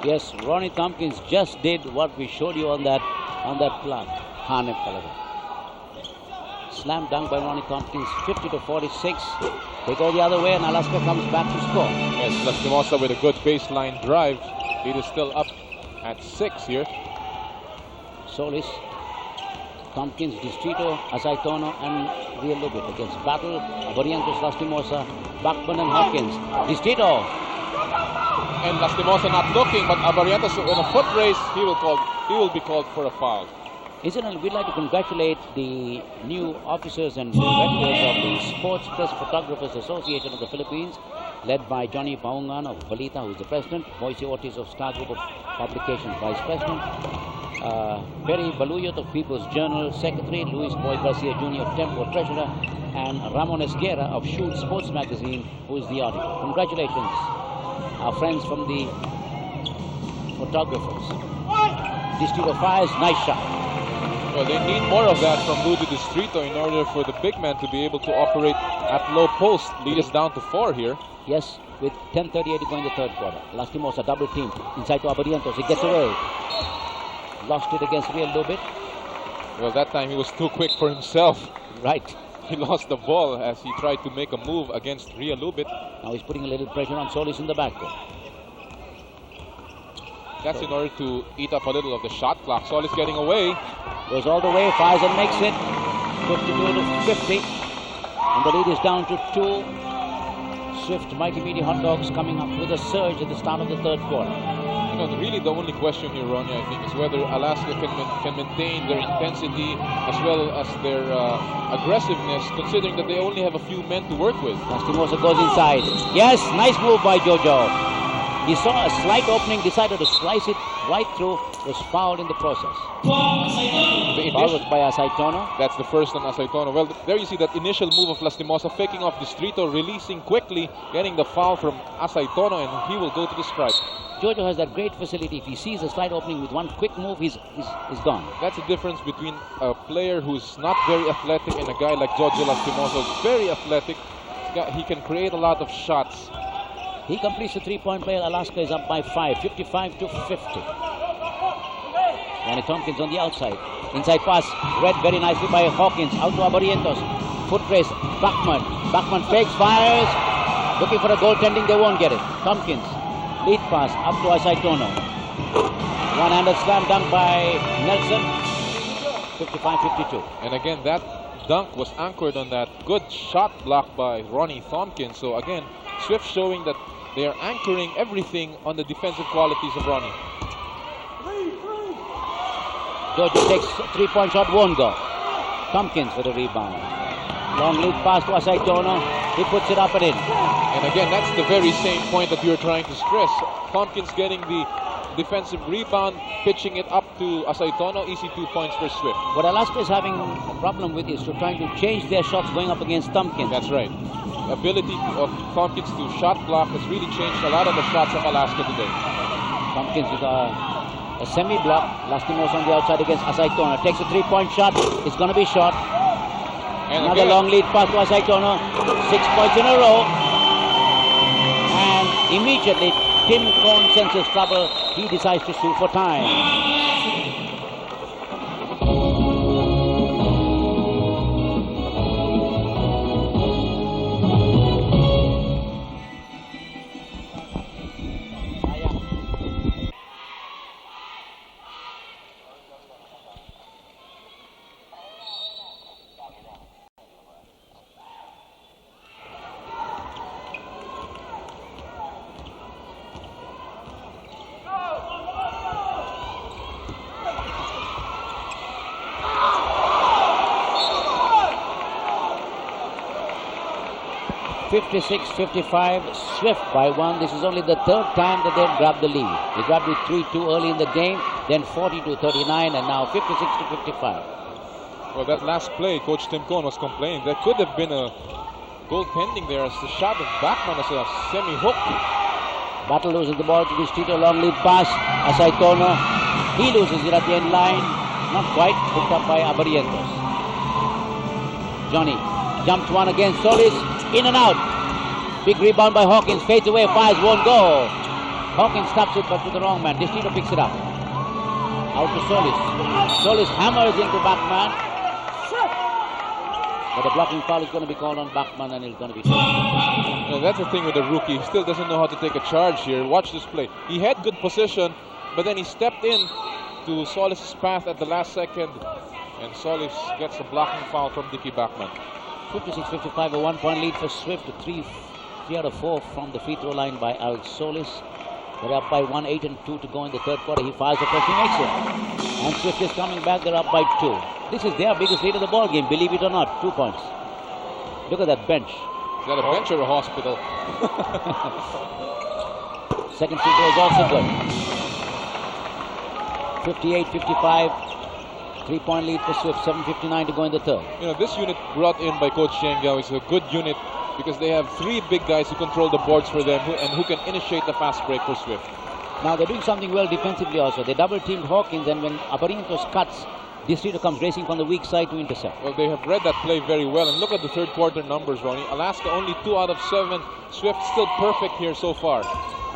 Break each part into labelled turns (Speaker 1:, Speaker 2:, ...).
Speaker 1: Yes, Ronnie Tompkins just did what we showed you on that plug. Slam dunk by Ronnie Tompkins, 50-46. They go the other way and Alaska comes back to score.
Speaker 2: Yes, Lastimosa with a good baseline drive. Lead is still up at 6 here.
Speaker 1: Solis, Tompkins, Distrito, Asaitono and Villalobos against Battle, Barrientos, Lastimosa, Bachman and Hawkins. Distrito.
Speaker 2: And Lastimosa not looking, but Barrientos in a foot race, he will be called for a foul.
Speaker 1: Incidentally, we'd like to congratulate the new officers and directors of the Sports Press Photographers Association of the Philippines, led by Johnny Paungan of Balita, who is the president, Moise Ortiz of Star Group of Publications, vice president, Perry Baluyot of People's Journal, secretary, Luis Boy Garcia Jr. of Tempo, treasurer, and Ramon Esguerra of Shoot Sports Magazine, who is the auditor. Congratulations, our friends from the photographers. Distrito fires, nice shot.
Speaker 2: Well, they need more of that from Rudy Distrito in order for the big man to be able to operate at low post. Lead is down to 4 here.
Speaker 1: Yes, with 10:38 to go in the third quarter. Lastimosa double team inside to Abarientos. He gets away. Lost it against Villalobos.
Speaker 2: Well, that time he was too quick for himself.
Speaker 1: Right.
Speaker 2: He lost the ball as he tried to make a move against Villalobos.
Speaker 1: Now he's putting a little pressure on Solis in the backcourt.
Speaker 2: That's in order to eat up a little of the shot clock. Solis getting away.
Speaker 1: Goes all the way, fires and makes it. 52-50. And the lead is down to 2. Swift Mighty Meaty Hot Dogs coming up with a surge at the start of the third quarter.
Speaker 2: You know, really the only question here, Ronnie, I think, is whether Alaska can maintain their intensity as well as their aggressiveness, considering that they only have a few men to work with.
Speaker 1: Lastimosa goes inside. Yes, nice move by Jojo. He saw a slight opening, decided to slice it right through, was fouled in the process. Foul was by Asaitono.
Speaker 2: That's the first on Asaitono. Well, there you see that initial move of Lastimosa, faking off Distrito, releasing quickly, getting the foul from Asaitono, and he will go to the stripe.
Speaker 1: Jojo has that great facility. If he sees a slight opening with one quick move, he's gone.
Speaker 2: That's the difference between a player who's not very athletic and a guy like Jojo Lastimosa, who's very athletic. He can create a lot of shots.
Speaker 1: He completes the three-point play. Alaska is up by 5, 55-50. Ronnie Tompkins on the outside. Inside pass, read very nicely by Hawkins. Out to Abarientos. Foot race, Bachman. Bachman fakes, fires. Looking for a goaltending, they won't get it. Tompkins, lead pass, up to Asaitono. One-handed slam dunk by Nelson. 55-52.
Speaker 2: And again, that dunk was anchored on that good shot block by Ronnie Tompkins. So again, Swift showing that they are anchoring everything on the defensive qualities of Ronnie.
Speaker 1: Jojo takes three-point shot, won't go. Tompkins for the rebound. Long lead pass to Asaitono. He puts it up and in.
Speaker 2: And again, that's the very same point that we were trying to stress. Tompkins getting the defensive rebound, pitching it up to Asaitono. Easy 2 points for Swift.
Speaker 1: What Alaska is having a problem with is to trying to change their shots going up against Tompkins.
Speaker 2: That's right. The ability of Tompkins to shot block has really changed a lot of the shots of Alaska today.
Speaker 1: Tompkins with a semi-block. Lastimosa on the outside against Asaitono. Takes a three-point shot. It's going to be short.
Speaker 2: And
Speaker 1: another long lead pass to Asaitono. 6 points in a row. And immediately, Tim Cohn senses trouble. He decides to sue for time. 56-55, Swift by 1. This is only the third time that they've grabbed the lead. They grabbed it 3-2 early in the game, then 40-39, and now 56-55.
Speaker 2: Well, that last play, Coach Tim Cohn was complaining. There could have been a goaltending there as the shot of Bachman as a semi-hook.
Speaker 1: Battle loses the ball to Distrito, long lead pass. Asaitono, he loses it at the end line. Not quite, picked up by Abarientos. Johnny jumps one against Solis. In and out. Big rebound by Hawkins. Fades away. Fires. Won't go. Hawkins stops it, but to the wrong man. Distrito picks it up. Out to Solis. Solis hammers into Bachman. But the blocking foul is going to be called on Bachman and it's going to be taken.
Speaker 2: That's the thing with the rookie. He still doesn't know how to take a charge here. Watch this play. He had good position, but then he stepped in to Solis' path at the last second. And Solis gets a blocking foul from Dickie Bachman.
Speaker 1: 56-55, a 1-point lead for Swift. 3 out of 4 from the free throw line by Al Solis. They're up by 1, 8 and 2 to go in the third quarter. He fires a press, he makes it. And Swift is coming back, they're up by 2. This is their biggest lead of the ball game, believe it or not. 2 points. Look at that bench.
Speaker 2: Is that a bench or a hospital?
Speaker 1: Second free throw is also good. 58-55. 3-point lead for Swift. 7:59 to go in the third.
Speaker 2: This unit brought in by Coach Yeng is a good unit because they have 3 big guys who control the boards for them and who can initiate the fast break for Swift.
Speaker 1: Now they're doing something well defensively also. They double-teamed Hawkins, and when Abarientos cuts, Distrito comes racing from the weak side to intercept.
Speaker 2: Well, they have read that play very well. And look at the third quarter numbers, Ronnie. Alaska only 2 out of 7. Swift still perfect here so far.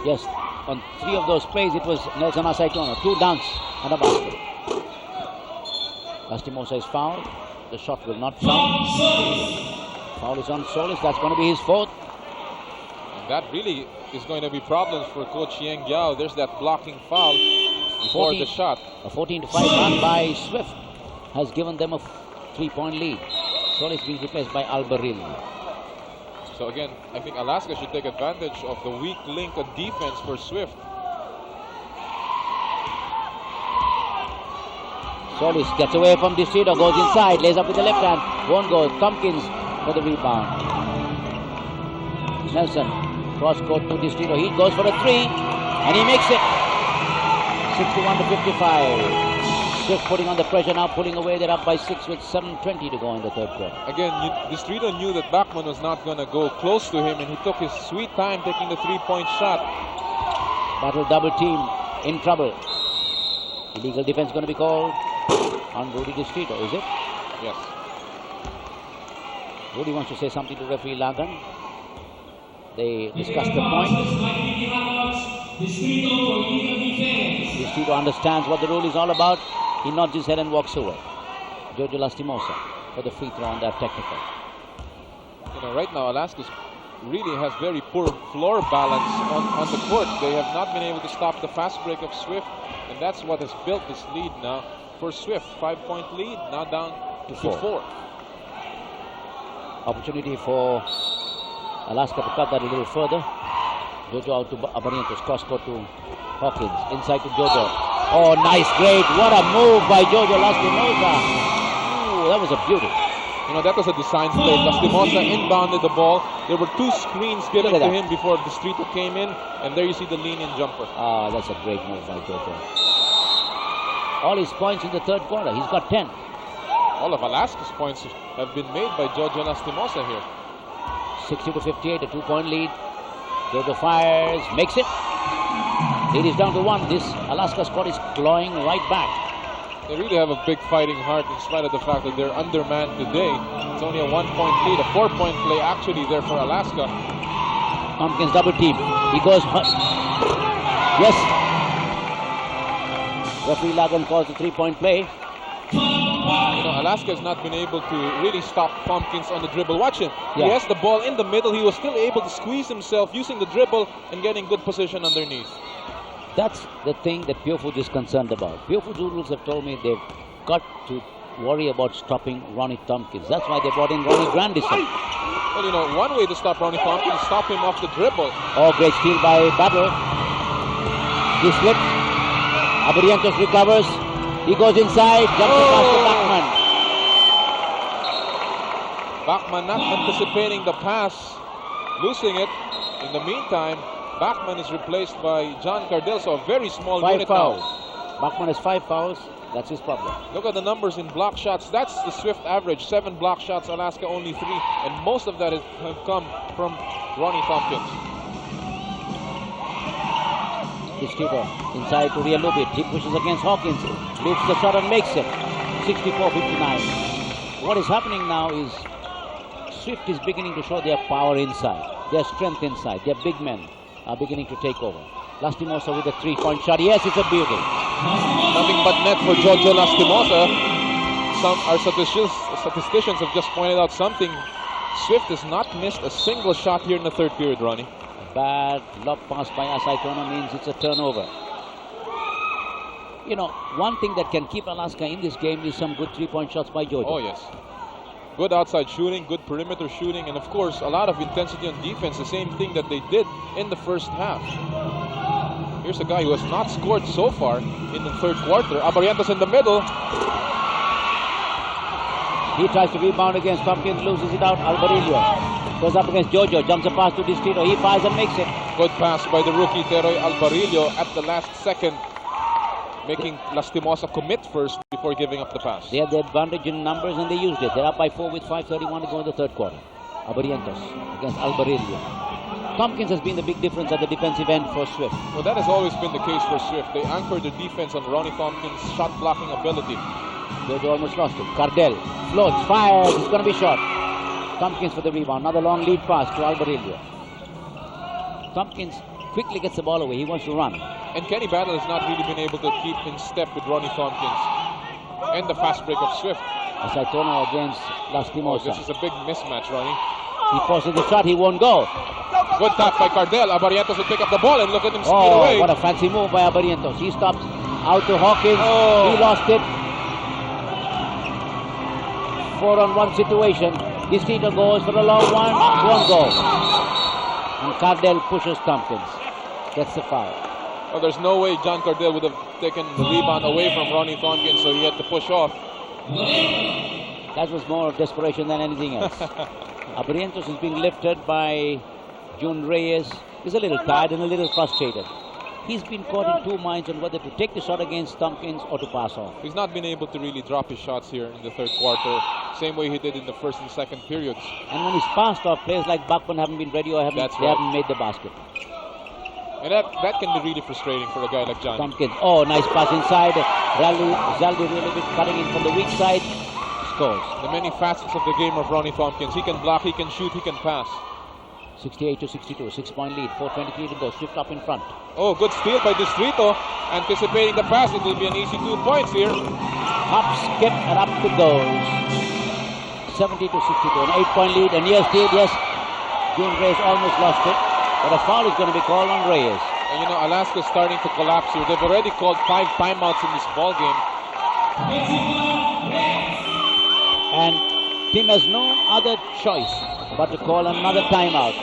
Speaker 1: Yes, on 3 of those plays, it was Nelson Asaitono. 2 dunks and a basket. Lastimosa is fouled. The shot will not count. Foul is on Solis. That's going to be his 4th.
Speaker 2: And that really is going to be problems for Coach Yeng Guiao. There's that blocking foul before the shot.
Speaker 1: A 14-5 run by Swift has given them a 3-point lead. Solis being replaced by Albaril.
Speaker 2: So again, I think Alaska should take advantage of the weak link of defense for Swift.
Speaker 1: Solis gets away from Distrito, goes inside, lays up with the left hand, won't go. Tompkins for the rebound. Nelson, cross court to Distrito. He goes for a 3 and he makes it. 61-55. Swift putting on the pressure now, pulling away. They're up by 6 with 7:20 to go in the third quarter.
Speaker 2: Again, Distrito knew that Bachman was not going to go close to him, and he took his sweet time taking the 3-point shot.
Speaker 1: Battle double team in trouble. Illegal defense going to be called on Rudy Distrito, is it?
Speaker 2: Yes.
Speaker 1: Rudy wants to say something to referee Lagan. They discuss the point. Distrito understands what the rule is all about. He nods his head and walks away. Jojo Lastimosa for the free throw on that technical.
Speaker 2: Right now Alaska really has very poor floor balance on the court. They have not been able to stop the fast break of Swift, and that's what has built this lead now for Swift. 5-point lead, now down to 4. Opportunity
Speaker 1: for Alaska to cut that a little further. Jojo out to Abarientos, cross court to Hawkins, inside to Jojo. Oh, nice, great, what a move by Jojo Lastimosa. Ooh, that was a beauty.
Speaker 2: That was a design play. Lastimosa inbounded the ball. There were 2 screens given to him before Distrito came in, and there you see the lean-in jumper.
Speaker 1: Ah, that's a great move by Jojo. All his points in the third quarter, he's got 10.
Speaker 2: All of Alaska's points have been made by Jojo Lastimosa here.
Speaker 1: 60-58, a 2-point lead. Jojo fires, makes it. Lead is down to 1. This Alaska squad is clawing right back.
Speaker 2: They really have a big fighting heart in spite of the fact that they're undermanned today. It's only a 1-point lead, a 4-point play actually there for Alaska.
Speaker 1: Tompkins double team. He goes. Yes. Referee Lagan calls the 3-point play.
Speaker 2: Alaska has not been able to really stop Tompkins on the dribble. Watch him.
Speaker 1: Yeah.
Speaker 2: He has the ball in the middle. He was still able to squeeze himself using the dribble and getting good position underneath.
Speaker 1: That's the thing that Purefoods is concerned about. Purefoods Oodles have told me they've got to worry about stopping Ronnie Tompkins. That's why they brought in Ronnie Grandison.
Speaker 2: Well, one way to stop Ronnie Tompkins is stop him off the dribble.
Speaker 1: Oh, great steal by Battle. He slipped. Abarientos recovers. He goes inside, jumps across to Bachman.
Speaker 2: Bachman not anticipating the pass, losing it. In the meantime, Bachman is replaced by John Cardell, so a very small
Speaker 1: 5
Speaker 2: unit
Speaker 1: fouls.
Speaker 2: now.
Speaker 1: Bachman has 5 fouls. That's his problem.
Speaker 2: Look at the numbers in block shots. That's the Swift average. 7 block shots, Alaska only 3. And most of that have come from Ronnie Tompkins.
Speaker 1: Distrito inside to Real Lubit. He pushes against Hawkins. Loops the shot and makes it. 64-59. What is happening now is Swift is beginning to show their power inside, their strength inside. Their big men are beginning to take over. Lastimosa with a 3-point shot. Yes, it's a beauty.
Speaker 2: Nothing but net for Jojo Lastimosa. Our statisticians have just pointed out something. Swift has not missed a single shot here in the third period, Ronnie.
Speaker 1: Bad lob pass by Asaitono means it's a turnover. You know, one thing that can keep Alaska in this game is some good 3-point shots by Jojo.
Speaker 2: Oh, yes. Good outside shooting, good perimeter shooting, and of course, a lot of intensity on defense, the same thing that they did in the first half. Here's a guy who has not scored so far in the third quarter. Abarientos in the middle.
Speaker 1: He tries to rebound against Tompkins, loses it out. Alvarillo goes up against Jojo, jumps a pass to Distrito. He fires and makes it.
Speaker 2: Good pass by the rookie Teroy Alvarillo at the last second, making Lastimosa commit first before giving up the pass.
Speaker 1: They had the advantage in numbers and they used it. They're up by 4 with 5:31 to go in the third quarter. Abarientos against Alvarillo. Tompkins has been the big difference at the defensive end for Swift.
Speaker 2: Well, that has always been the case for Swift. They anchored their defense on Ronnie Tompkins' shot blocking ability.
Speaker 1: Jojo almost lost it. Cardell floats, fires, it's going to be short. Tompkins for the rebound. Another long lead pass to Alvarillo. Tompkins quickly gets the ball away. He wants to run.
Speaker 2: And Kenny Battle has not really been able to keep in step with Ronnie Tompkins. And the fast break of Swift.
Speaker 1: Asaitono against Lastimosa.
Speaker 2: Oh, this is a big mismatch, Ronnie.
Speaker 1: He forces the shot, he won't go.
Speaker 2: Good tap by Cardell. Abarientos will pick up the ball and look at him speed away.
Speaker 1: What a fancy move by Abarientos. He stops out to Hawkins. He lost it. 4-on-1 situation. Distrito goes for a long one. Won't go. And Cardell pushes Tompkins. Gets the foul.
Speaker 2: Well, there's no way John Cardell would have taken the rebound away from Ronnie Tompkins, so he had to push off.
Speaker 1: That was more of desperation than anything else. Abarientos is being lifted by Chot Reyes. He's a little tired and a little frustrated. He's been caught in two minds on whether to take the shot against Tompkins or to pass on.
Speaker 2: He's not been able to really drop his shots here in the third quarter, same way he did in the first and second periods.
Speaker 1: And when he's passed off, players like Bachman haven't been ready or haven't made the basket.
Speaker 2: And that can be really frustrating for a guy like Johnny.
Speaker 1: Tompkins, nice pass inside. Zaldi really bit cutting in from the weak side. Scores.
Speaker 2: The many facets of the game of Ronnie Tompkins. He can block, he can shoot, he can pass.
Speaker 1: 68-62, 6-point lead, 4:23 to go. Swift up in front.
Speaker 2: Oh, good steal by Distrito. Anticipating the pass, it will be an easy 2 points here.
Speaker 1: Hop, skip, and up it goes. 70-62, an 8-point lead. And yes, steal, yes. Chot Reyes almost lost it. But a foul is going to be called on Reyes.
Speaker 2: And you know, Alaska's starting to collapse here. They've already called 5 timeouts in this ball game.
Speaker 1: And team has no other choice but to call another timeout.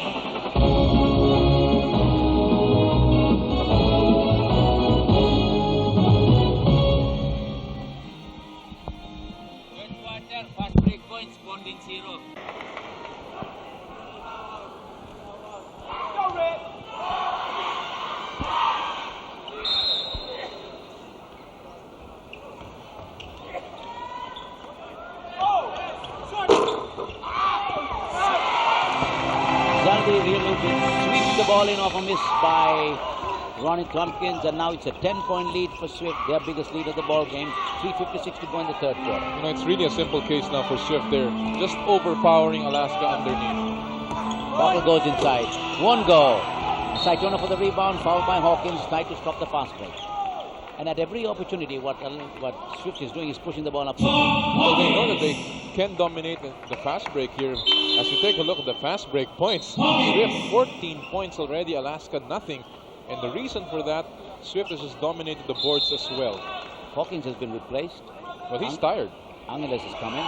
Speaker 3: Third quarter, fast break points, bonding 0.
Speaker 1: Sweeps the ball in off a miss by Ronnie Tompkins, and now it's a 10-point lead for Swift, their biggest lead of the ball game. 3:56 to go in the third quarter.
Speaker 2: You know, it's really a simple case now for Swift. They're just overpowering Alaska underneath.
Speaker 1: Bottle goes inside. One go. Saitono for the rebound, fouled by Hawkins, tried to stop the fast break. And at every opportunity, what Swift is doing is pushing the ball up.
Speaker 2: Well, they know that they can dominate the fast break here. As you take a look at the fast break points, Swift 14 points already, Alaska nothing. And the reason for that, Swift has just dominated the boards as well.
Speaker 1: Hawkins has been replaced.
Speaker 2: But he's tired.
Speaker 1: Angeles is coming.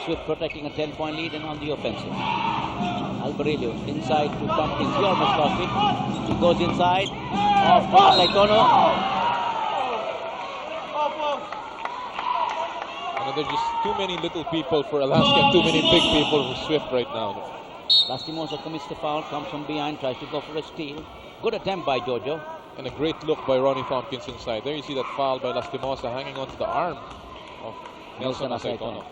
Speaker 1: Swift protecting a 10-point lead and on the offensive. Alvarillo inside to Tompkins. He almost lost it. He goes inside. Off pass, Saitono.
Speaker 2: There's just too many little people for Alaska and too many big people for Swift right now.
Speaker 1: Lastimosa commits the foul, comes from behind, tries to go for a steal. Good attempt by Jojo.
Speaker 2: And a great look by Ronnie Tompkins inside. There you see that foul by Lastimosa hanging onto the arm of Nelson Asaitono.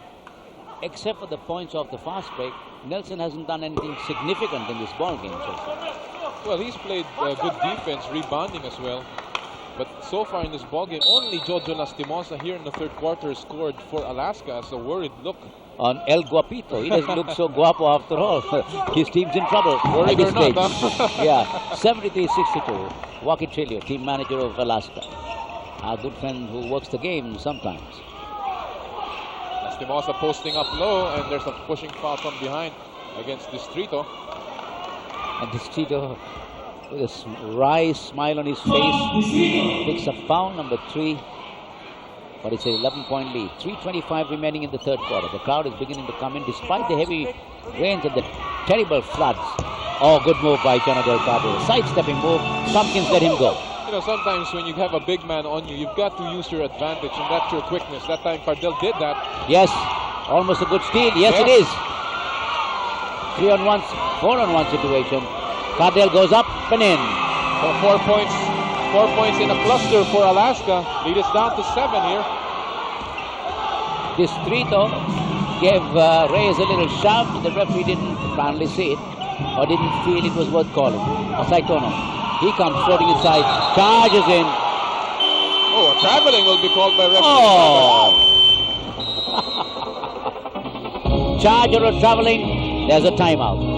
Speaker 1: Except for the points off the fast break, Nelson hasn't done anything significant in this ball game so far.
Speaker 2: Well, he's played good defense, rebounding as well. But so far in this ballgame, only Jojo Lastimosa here in the third quarter scored for Alaska as a worried look
Speaker 1: on El Guapito. He doesn't look so guapo after all. His team's in trouble
Speaker 2: Worried
Speaker 1: at this
Speaker 2: or not,
Speaker 1: stage.
Speaker 2: huh?
Speaker 1: Yeah, 73-62. Joaquin Trillo, team manager of Alaska. Our good friend who works the game sometimes.
Speaker 2: Lastimosa posting up low, and there's a pushing foul from behind against Distrito.
Speaker 1: And Distrito, with a wry smile on his face, picks up foul number 3. But it's an 11-point lead. 3:25 remaining in the third quarter. The crowd is beginning to come in despite the heavy rains and the terrible floods. Oh, good move by Jonathan Cardell. Sidestepping move. Tompkins let him go.
Speaker 2: You know, sometimes when you have a big man on you, you've got to use your advantage, and that's your quickness. That time Cardell did that.
Speaker 1: Yes, almost a good steal. Yes, it is. 3-on-1, 4-on-1 situation. Cardell goes up and in.
Speaker 2: So 4 points. 4 points in a cluster for Alaska. Lead is down to 7 here.
Speaker 1: Distrito gave Reyes a little shove. The referee didn't apparently see it or didn't feel it was worth calling. Saitono. He comes floating inside. Charges in.
Speaker 2: Oh, traveling will be called by referee.
Speaker 1: Oh! Charge or traveling. There's a timeout.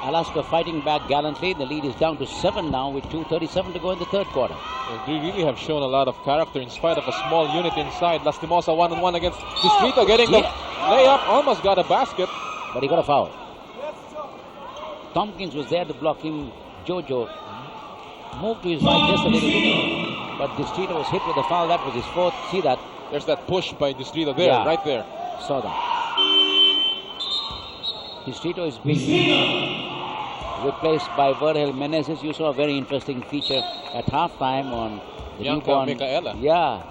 Speaker 1: Alaska fighting back gallantly. The lead is down to 7 now with 2:37 to go in the third quarter.
Speaker 2: They really have shown a lot of character in spite of a small unit inside. Lastimosa 1-on-1 against Distrito, getting the layup, almost got a basket.
Speaker 1: But he got a foul. Tompkins was there to block him. Jojo moved to his right just a little bit. But Distrito was hit with a foul. That was his fourth. See that?
Speaker 2: There's that push by Distrito there,
Speaker 1: Yeah.
Speaker 2: right there.
Speaker 1: Saw that. Distrito is being replaced by Vergel Menezes. You saw a very interesting feature at halftime on the
Speaker 2: Young
Speaker 1: newborn.
Speaker 2: Micaela.
Speaker 1: Yeah.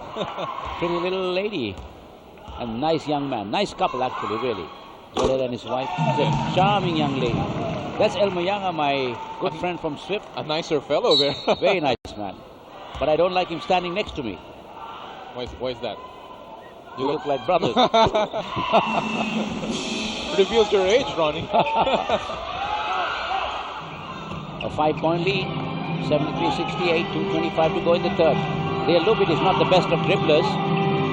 Speaker 1: Pretty little lady. A nice young man. Nice couple actually, really. Vergel and his wife. It's a charming young lady. That's El Mayanga, my good friend from Swift.
Speaker 2: A nicer fellow there.
Speaker 1: Very nice man. But I don't like him standing next to me.
Speaker 2: Why is that?
Speaker 1: You look like brothers.
Speaker 2: Reveals your age, Ronnie.
Speaker 1: A 5-point lead, 73-68, 2:25 to go in the third. Real Lubin is not the best of dribblers.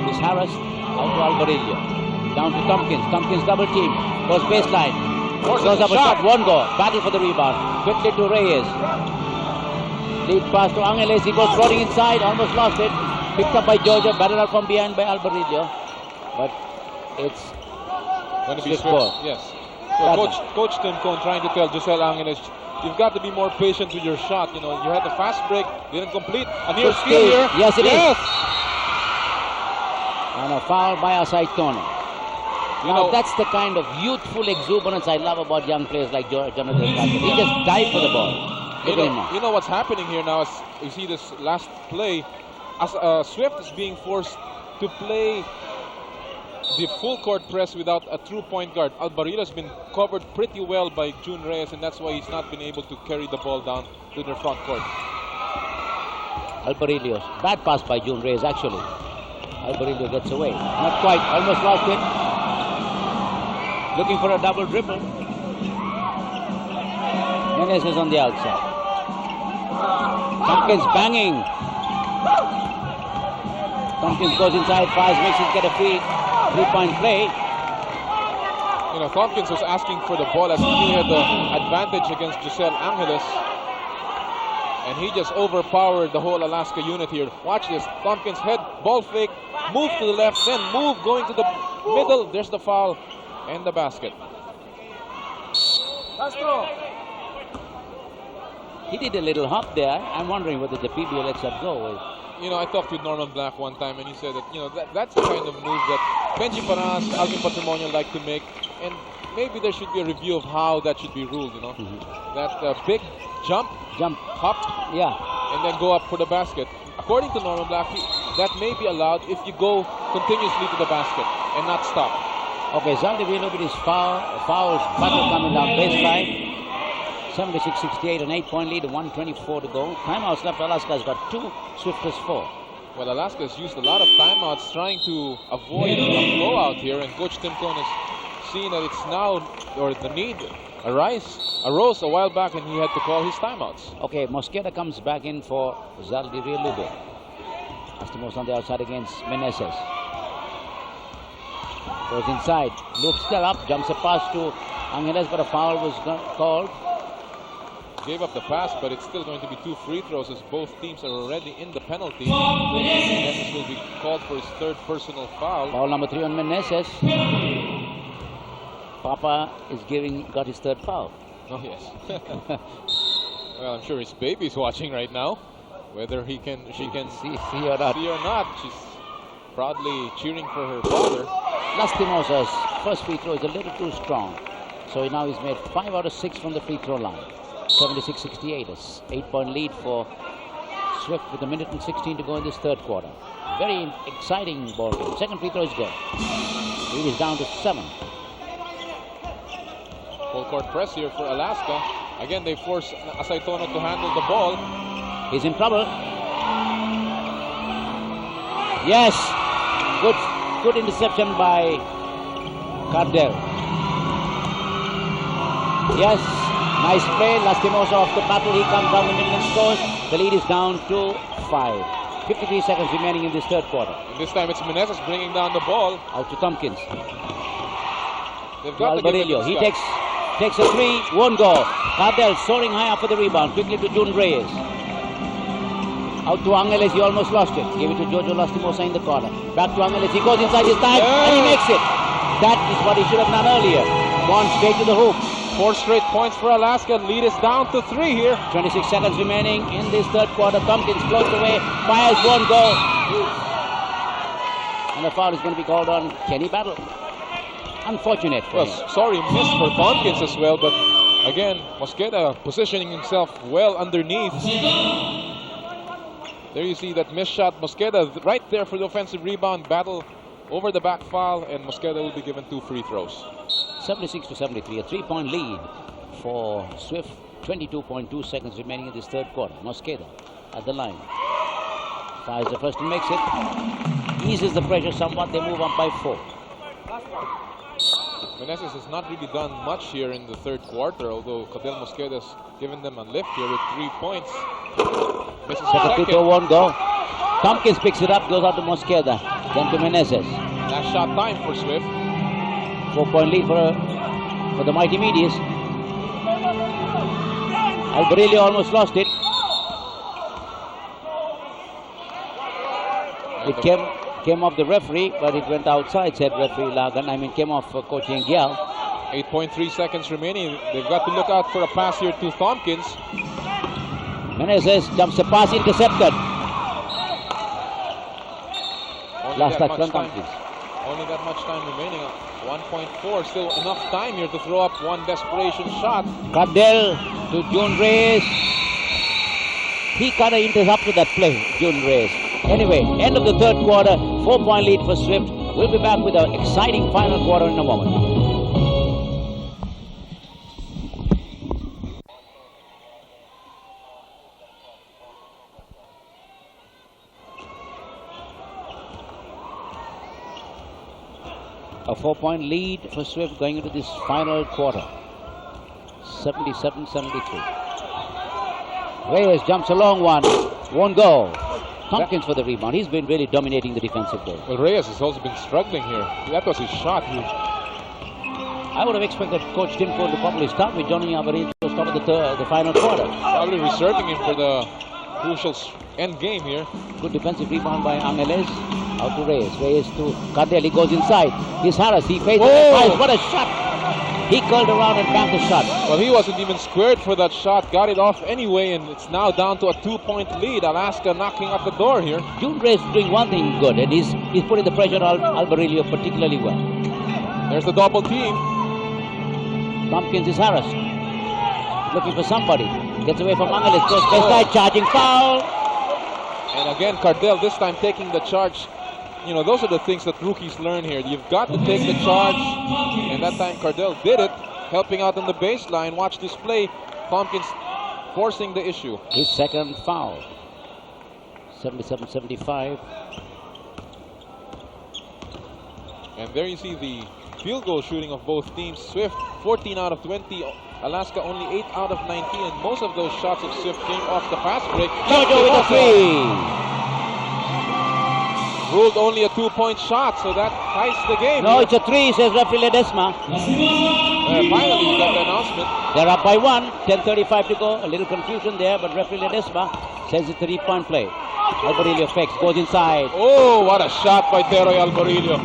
Speaker 1: He's harassed out to Alvarillo. Down to Tompkins. Tompkins double team. Goes baseline. Throws up a shot. One go. Battle for the rebound. Quickly to Reyes. Lead pass to Angeles. He goes floating inside. Almost lost it. Picked up by Georgia. Battled out from behind by Alvarillo. But it's
Speaker 2: Going to be
Speaker 1: Swift ball.
Speaker 2: Yes. So Coach Tim Cohn trying to tell Giselle Angeles, you've got to be more patient with your shot. You know, you had a fast break, didn't complete. A near steal here.
Speaker 1: Yes, it is. And a foul by Saitono. Now that's the kind of youthful exuberance I love about young players like Jonathan Cardell. He just dive for the ball. Look at him now.
Speaker 2: You know what's happening here now is you see this last play. As Swift is being forced to play the full court press without a true point guard. Alvarillo has been covered pretty well by June Reyes, and that's why he's not been able to carry the ball down to their front court.
Speaker 1: Alvarillo. Bad pass by June Reyes actually. Alvarillo gets away. Not quite. Almost lost it. Looking for a double dribble. Menezes on the outside. Tompkins banging. Tompkins goes inside, fires, makes it get a free 3-point play.
Speaker 2: You know, Tompkins was asking for the ball as he had the advantage against Giselle Angeles. And he just overpowered the whole Alaska unit here. Watch this. Tompkins head, ball fake, move to the left, then move going to the middle. There's the foul and the basket.
Speaker 1: He did a little hop there. I'm wondering whether the PBA lets that go.
Speaker 2: You know, I talked with Norman Black one time and he said that, you know, that's the kind of move that Benji Paras, Alvin Patrimonio like to make. And maybe there should be a review of how that should be ruled, you know. That big jump, hop,
Speaker 1: yeah,
Speaker 2: and then go up for the basket. According to Norman Black, that may be allowed if you go continuously to the basket and not stop.
Speaker 1: Okay, Zaldivia look at his fouls battle coming down baseline. 76-68, an 8-point lead, 1:24 to go. Timeouts left. Alaska's got 2, Swift has 4.
Speaker 2: Well, Alaska's used a lot of timeouts trying to avoid a blowout here, and Coach Tim Cohn has seen that it's now, or the need arose a while back, and he had to call his timeouts.
Speaker 1: Okay, Mosqueda comes back in for Zaldivia Lube. Lastimos on the outside against Meneses. Goes inside, loops still up, jumps a pass to Angeles, but a foul was called.
Speaker 2: Gave up the pass, but it's still going to be 2 free throws as both teams are already in the penalty. Meneses will be called for his 3rd personal foul.
Speaker 1: Foul number 3 on Meneses. Papa is got his 3rd foul.
Speaker 2: Oh, yes. Well, I'm sure his baby's watching right now. Whether she can see
Speaker 1: or
Speaker 2: not, she's proudly cheering for her father.
Speaker 1: Lastimosa's first free throw is a little too strong. So now he's made 5 out of 6 from the free throw line. 76-68, a 8-point lead for Swift with 1:16 to go in this 3rd quarter. Very exciting ball game. 2nd free throw is good. Lead is down to 7.
Speaker 2: Full court press here for Alaska. Again, they force Asaitono to handle the ball.
Speaker 1: He's in trouble. Yes, good interception by Cardell. Yes, nice play. Lastimosa off the battle. He comes down the middle and scores. The lead is down to 5. 53 seconds remaining in this 3rd quarter.
Speaker 2: And this time it's Meneses bringing down the ball.
Speaker 1: Out to Tompkins.
Speaker 2: They've got
Speaker 1: Alvarillo. He takes a 3, won't go. Cardell soaring high up for the rebound. Quickly to Jun Reyes. Out to Angeles, he almost lost it. Gave it to Jojo Lastimosa in the corner. Back to Angeles, he goes inside his time and he makes it. That is what he should have done earlier. Gone straight to the hoop.
Speaker 2: 4 straight points for Alaska. Lead is down to 3 here.
Speaker 1: 26 seconds remaining in this 3rd quarter. Tompkins close away, fires, won't go. And the foul is going to be called on Kenny Battle. Unfortunate for him.
Speaker 2: Sorry, missed for Tompkins as well, but again, Mosqueda positioning himself well underneath. There you see that missed shot. Mosqueda right there for the offensive rebound. Battle over the back foul, and Mosqueda will be given 2 free throws.
Speaker 1: 76-73, a 3-point lead for Swift. 22.2 seconds remaining in this 3rd quarter. Mosqueda at the line. Fires the first and makes it. Eases the pressure somewhat. They move up by 4.
Speaker 2: Meneses has not really done much here in the 3rd quarter, although Cadel Mosqueda's given them a lift here with 3 points. Misses the
Speaker 1: Second free
Speaker 2: second.
Speaker 1: throw won't go. Tompkins picks it up, goes out to Mosqueda. Then to Meneses.
Speaker 2: Last shot time for Swift.
Speaker 1: 4-point lead for the mighty Meaties. Alvarillo almost lost it. It came off the referee, but it went outside, said referee Lagan. Came off Coach Guiao.
Speaker 2: 8.3 seconds remaining. They've got to look out for a pass here to Tompkins.
Speaker 1: Meneses jumps a pass, intercepted. Last touch from Tompkins.
Speaker 2: Only that much time remaining. 1.4, still enough time here to throw up one desperation shot.
Speaker 1: Cardell to Jun Reyes. He kind of interrupted that play, Jun Reyes. Anyway, end of the 3rd quarter, 4-point lead for Swift. We'll be back with an exciting final quarter in a moment. A 4-point lead for Swift going into this final quarter. 77-73. Reyes jumps a long one. Won't go. Tompkins for the rebound. He's been really dominating the defensive game.
Speaker 2: Well, Reyes has also been struggling here. That was his shot.
Speaker 1: I would have expected Coach Tim Cohn to probably start with Johnny Alvarillo to start at the final quarter.
Speaker 2: Probably reserving him for the crucial end game here.
Speaker 1: Good defensive rebound by Angeles. Out to Reyes. Reyes to Cardell. He goes inside. He's Harris. He faces the What a shot! He curled around and banked the shot.
Speaker 2: Well, he wasn't even squared for that shot. Got it off anyway, and it's now down to a 2-point lead. Alaska knocking at the door here.
Speaker 1: Jun Reyes is doing one thing good, and he's putting the pressure on Alvarillo particularly well.
Speaker 2: There's the double team.
Speaker 1: Tompkins is harassed. Looking for somebody. Gets away from Angeles. Goes backside, charging foul.
Speaker 2: And again, Cardell this time taking the charge you know, those are the things that rookies learn here. You've got to take the charge, and that time Cardell did it, helping out on the baseline. Watch this play. Tompkins forcing the issue.
Speaker 1: His second foul. 77-75.
Speaker 2: And there you see the field goal shooting of both teams. Swift 14 out of 20. Alaska only 8 out of 19, and most of those shots of Swift came off the fast break.
Speaker 1: Jojo with a three.
Speaker 2: Ruled only a 2-point shot, so that ties the game.
Speaker 1: No, it's a three, says referee Ledesma.
Speaker 2: Finally, we got the announcement.
Speaker 1: They're up by 1. 10:35 to go. A little confusion there, but referee Ledesma says it's a 3-point play. Alvarillo fakes, goes inside.
Speaker 2: Oh, what a shot by Teroy Alvarillo.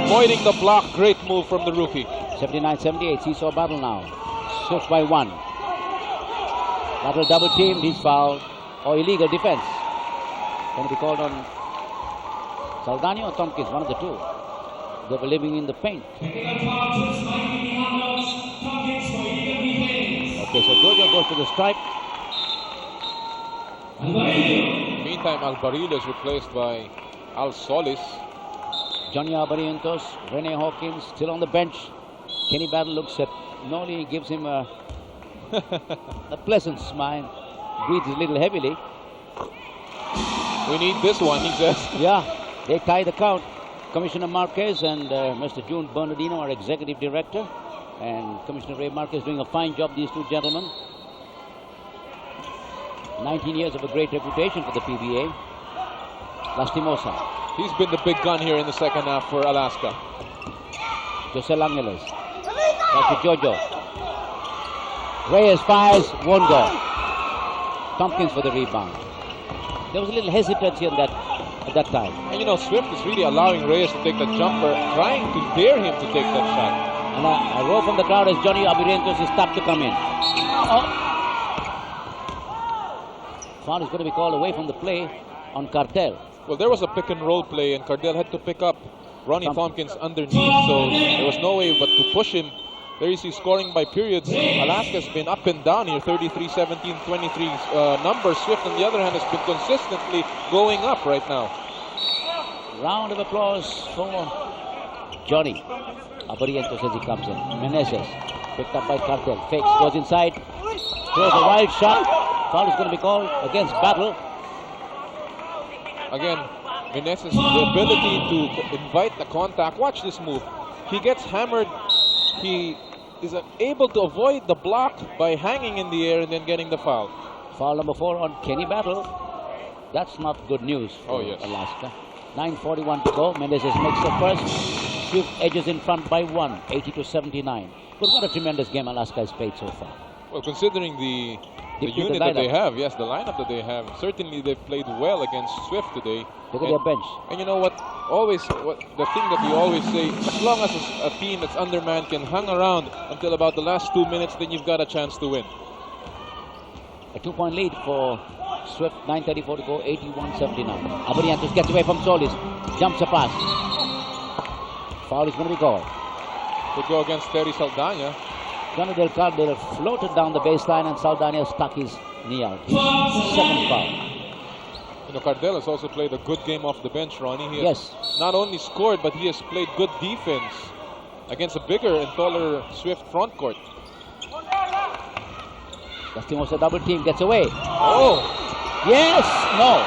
Speaker 2: Avoiding the block. Great move from the rookie.
Speaker 1: 79-78. Seesaw battle now. Swift by 1. Battle double teamed. He's fouled. Or illegal defense. Going to be called on Saldani or Tompkins, one of the two. They were living in the paint. Okay, so Jojo goes to the stripe.
Speaker 2: Meantime, Alvarillo is replaced by Al Solis.
Speaker 1: Johnny Abarientos, Rene Hawkins still on the bench. Kenny Battle looks at Noli, gives him a pleasant smile. Breathes a little heavily.
Speaker 2: We need this one, he says.
Speaker 1: Yeah, they tie the count. Commissioner Marquez and Mr. June Bernardino, our executive director, and Commissioner Ray Marquez doing a fine job, these two gentlemen. 19 years of a great reputation for the PBA. Lastimosa.
Speaker 2: He's been the big gun here in the second half for Alaska.
Speaker 1: Jose Angeles. Back to Jojo. Reyes fires, won't go. Tompkins for the rebound. There was a little hesitancy on that at that time.
Speaker 2: And you know, Swift is really allowing Reyes to take the jumper, trying to dare him to take that shot.
Speaker 1: And a row from the crowd as Johnny Abirientos is stopped to come in. Oh. Foul is going to be called away from the play on Cardell.
Speaker 2: Well, there was a pick and roll play, and Cardell had to pick up Ronnie Tompkins underneath, so there was no way but to push him. There you see scoring by periods. Alaska's been up and down here, 33, 17, 23 numbers. Swift, on the other hand, has been consistently going up right now.
Speaker 1: Round of applause for Johnny Abarientos as he comes in. Meneses picked up by Cartel. Fakes, goes inside, throws a wild shot. Foul is going to be called against Battle.
Speaker 2: Again, Meneses, the ability to invite the contact. Watch this move. He gets hammered. He is able to avoid the block by hanging in the air and then getting the foul.
Speaker 1: Foul number 4 on Kenny Battle. That's not good news for Alaska. 9:41 to go. Meneses makes the first. Swift edges in front by 1, 80-79. But what a tremendous game Alaska has played so far.
Speaker 2: Well, considering the unit that they have, yes, the lineup that they have, certainly they've played well against Swift today.
Speaker 1: Look at their bench.
Speaker 2: And you know what? The thing that we always say, as long as a team that's undermanned can hang around until about the last 2 minutes, then you've got a chance to win.
Speaker 1: A 2-point lead for Swift, 9:34 to go, 81-79. Abarientos gets away from Solis, jumps a pass. Foul is going to be called.
Speaker 2: Could go against Terry Saldana.
Speaker 1: Johnny Del Cardo floated down the baseline and Saldana stuck his knee out. His second foul.
Speaker 2: You know, Cardell has also played a good game off the bench, Ronnie. He has not only scored, but he has played good defense against a bigger and taller Swift front court.
Speaker 1: Lastimosa double team, gets away.
Speaker 2: Oh!
Speaker 1: Yes! No!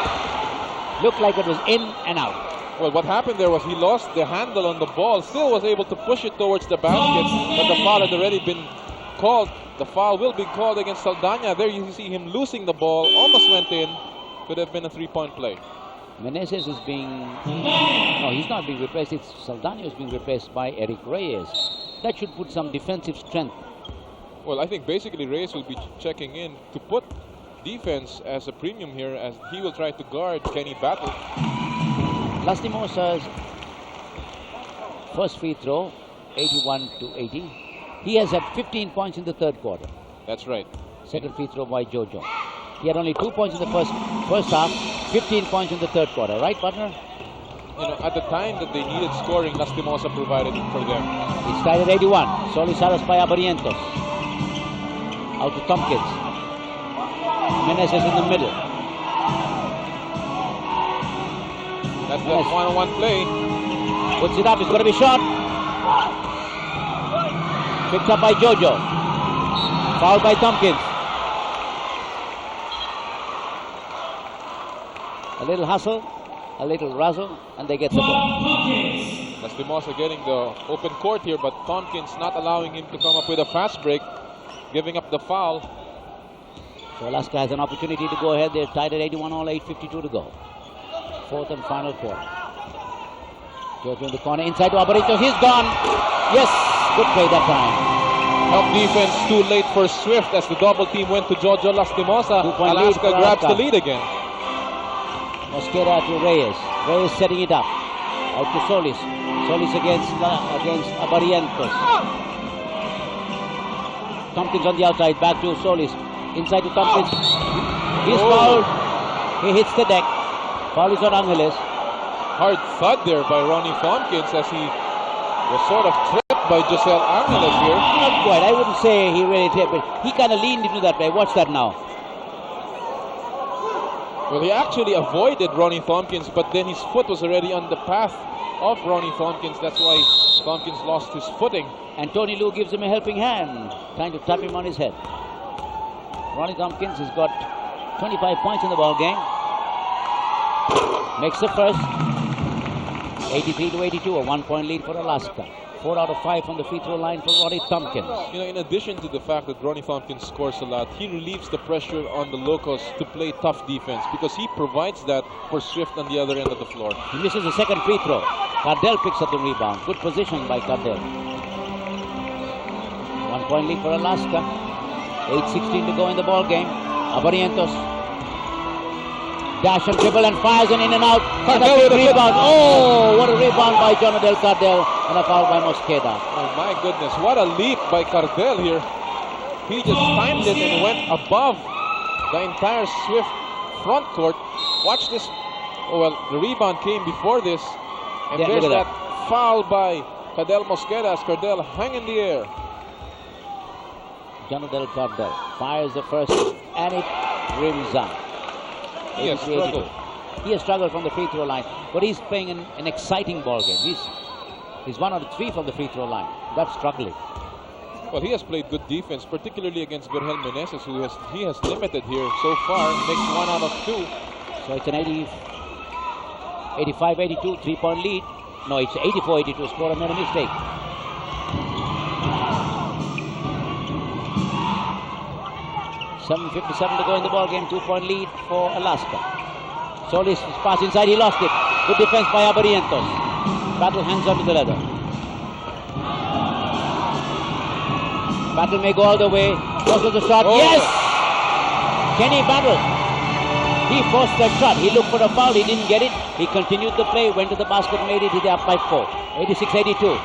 Speaker 1: Looked like it was in and out.
Speaker 2: Well, what happened there was he lost the handle on the ball, still was able to push it towards the basket, but the foul had already been called. The foul will be called against Saldana. There you see him losing the ball, almost went in. Could have been a 3-point play.
Speaker 1: Meneses is being... No, he's not being replaced. It's Saldana is being replaced by Eric Reyes. That should put some defensive strength.
Speaker 2: Well, I think basically Reyes will be checking in to put defense as a premium here, as he will try to guard Kenny Battle.
Speaker 1: Lastimosa's first free throw, 81-80. He has had 15 points in the third quarter.
Speaker 2: That's right.
Speaker 1: Second free throw by Jojo. He had only 2 points in the first half, 15 points in the third quarter. Right, partner?
Speaker 2: You know, at the time that they needed scoring, Lastimosa provided for them.
Speaker 1: It's tied at 81. Solisaros by Abarientos. Out to Tompkins. Meneses in the middle.
Speaker 2: That's that one-on-one play.
Speaker 1: Puts it up, it's going to be shot. Picked up by Jojo. Fouled by Tompkins. A little hustle, a little razzle, and they get the ball.
Speaker 2: Lastimosa getting the open court here, but Tompkins not allowing him to come up with a fast break, giving up the foul.
Speaker 1: So Alaska has an opportunity to go ahead. They're tied at 81 all, 8:52 to go. Fourth and final quarter. Jojo in the corner, inside to Abarito. He's gone. Yes, good play that time.
Speaker 2: Help defense too late for Swift as the double team went to Jojo Lastimosa. Alaska grabs the lead again.
Speaker 1: Mosquera to Reyes. Reyes setting it up. Out to Solis. Solis against Abarientos. Tompkins on the outside. Back to Solis. Inside to Tompkins. He's fouled. He hits the deck. Foul is on Angeles.
Speaker 2: Hard thud there by Ronnie Tompkins as he was sort of tripped by Giselle Angeles here.
Speaker 1: Not quite. I wouldn't say he really tripped, but he kind of leaned into that play. Watch that now.
Speaker 2: Well, he actually avoided Ronnie Tompkins, but then his foot was already on the path of Ronnie Tompkins. That's why Tompkins lost his footing.
Speaker 1: And Tony Lu gives him a helping hand, trying to tap him on his head. Ronnie Tompkins has got 25 points in the ball game. Makes the first. 83 to 82, a 1-point lead for Alaska. 4 out of 5 from the free throw line for Ronnie Tompkins.
Speaker 2: You know, in addition to the fact that Ronnie Tompkins scores a lot, he relieves the pressure on the Locos to play tough defense because he provides that for Swift on the other end of the floor.
Speaker 1: He misses the second free throw. Cardell picks up the rebound. Good position by Cardell. 1-point lead for Alaska. 8:16 to go in the ball game. Abarientos. Dash and dribble and fires and in and out.
Speaker 2: Cardell with a
Speaker 1: rebound. Oh, what a rebound by Jonadel Cardell and a foul by Mosqueda.
Speaker 2: Oh my goodness, what a leap by Cardell here. He just timed it and went above the entire Swift front court. Watch this. Oh well, the rebound came before this. And
Speaker 1: Yeah,
Speaker 2: there's
Speaker 1: look at
Speaker 2: that foul by Cardell Mosqueda as Cardell hung in the air.
Speaker 1: Jonadel Cardell fires the first and it rims out.
Speaker 2: He has struggled.
Speaker 1: He has struggled from the free throw line, but he's playing an exciting ball game. He's 1 out of 3 from the free throw line. That's struggling.
Speaker 2: Well, he has played good defense, particularly against Virgel Meneses, who he has limited here so far. Makes 1 out of 2.
Speaker 1: So it's an 85-82 3-point lead. No, it's 84-82. Scorer made a mistake. .7:57 to go in the ball game. 2-point lead for Alaska. Solis pass inside. He lost it. Good defense by Abarientos. Battle hangs on to the leather. Battle may go all the way. Forces the shot.
Speaker 2: Oh.
Speaker 1: Yes! Kenny Battle. He forced that shot. He looked for a foul. He didn't get it. He continued the play. Went to the basket. Made it. He's up by 4. 86-82.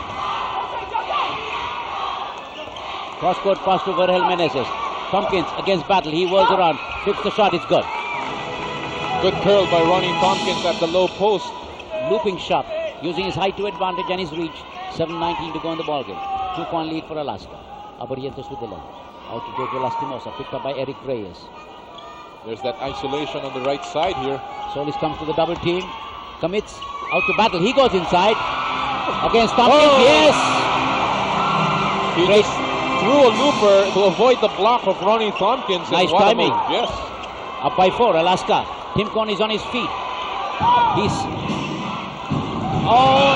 Speaker 1: Cross-court pass to Virgel Meneses. Tompkins against Battle. He whirls around. Flips the shot. It's good.
Speaker 2: Good curl by Ronnie Tompkins at the low post.
Speaker 1: Looping shot. Using his height to advantage and his reach. 7:19 to go in the ball game. 2-point lead for Alaska. Abarientos with the leg. Out to Jojo Lastimosa. Picked up by Eric Reyes.
Speaker 2: There's that isolation on the right side here.
Speaker 1: Solis comes to the double team. Commits. Out to Battle. He goes inside. Against Tompkins.
Speaker 2: Oh.
Speaker 1: Yes!
Speaker 2: He just threw a looper to avoid the block of Ronnie Tompkins. And
Speaker 1: Nice
Speaker 2: what a
Speaker 1: timing.
Speaker 2: move. Yes.
Speaker 1: Up by 4. Alaska. Tim Conn is on his feet. He's... Oh!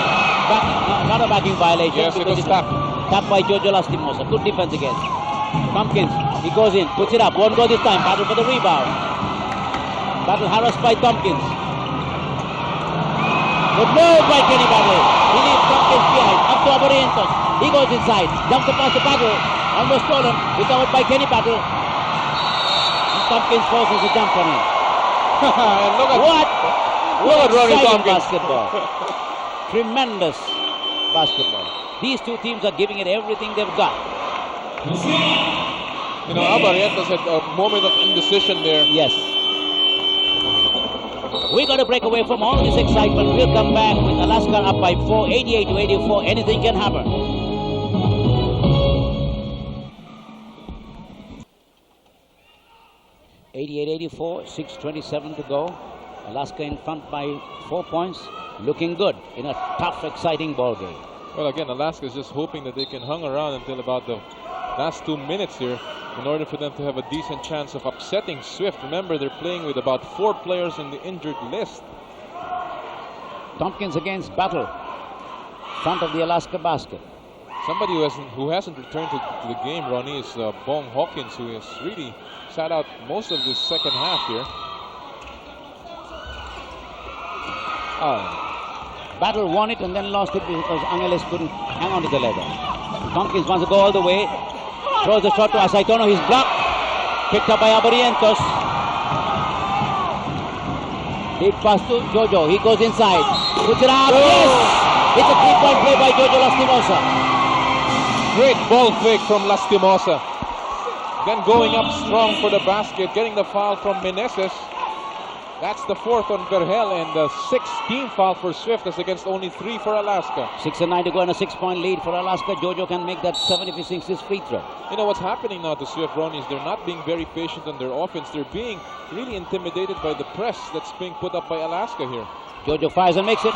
Speaker 1: Not a backing violation.
Speaker 2: Yes, it was tapped.
Speaker 1: Tapped by Jojo Lastimosa. Good defense again. Tompkins. He goes in. Puts it up. Won't go this time. Battle for the rebound. Battle harassed by Tompkins. Good move by Kenny Battle. He leaves Tompkins behind. Up to Abarientos. He goes inside. Jumps the pass to Battle. Almost stolen. Recovered by Kenny Battle. And Tompkins forces a jump on him.
Speaker 2: And look at
Speaker 1: What
Speaker 2: Ronnie
Speaker 1: exciting
Speaker 2: Tompkins.
Speaker 1: basketball. Tremendous basketball. These two teams are giving it everything they've got.
Speaker 2: You know, Abarientos had a moment of indecision there.
Speaker 1: Yes. We got to break away from all this excitement. We'll come back with Alaska up by 4, 88-84. Anything can happen. .88-84, 6:27 to go. Alaska in front by 4 points, looking good in a tough, exciting ball game.
Speaker 2: Well, again, Alaska is just hoping that they can hang around until about the last 2 minutes here in order for them to have a decent chance of upsetting Swift. Remember, they're playing with about 4 players in the injured list.
Speaker 1: Tompkins against Battle, front of the Alaska basket.
Speaker 2: Somebody who hasn't returned to the game, Ronnie, is Bong Hawkins, who has really sat out most of this second half here.
Speaker 1: Battle won it and then lost it because Angeles couldn't hang on to the leather. Tompkins wants to go all the way. Throws the shot to Asaitono. He's blocked. Picked up by Abarientos. Deep pass to Jojo. He goes inside. Puts it up. Yes! It's a 3-point play by Jojo Lastimosa.
Speaker 2: Great ball fake from Lastimosa. Then going up strong for the basket, getting the foul from Meneses. That's the 4th on Vergel and the 6th team foul for Swift. That's against only 3 for Alaska.
Speaker 1: 6-9 to go and a 6-point lead for Alaska. Jojo can make that 7 if he sinks his free throw.
Speaker 2: You know what's happening now to Swift, Ronnie, is they're not being very patient on their offense. They're being really intimidated by the press that's being put up by Alaska here.
Speaker 1: Jojo fires and makes it.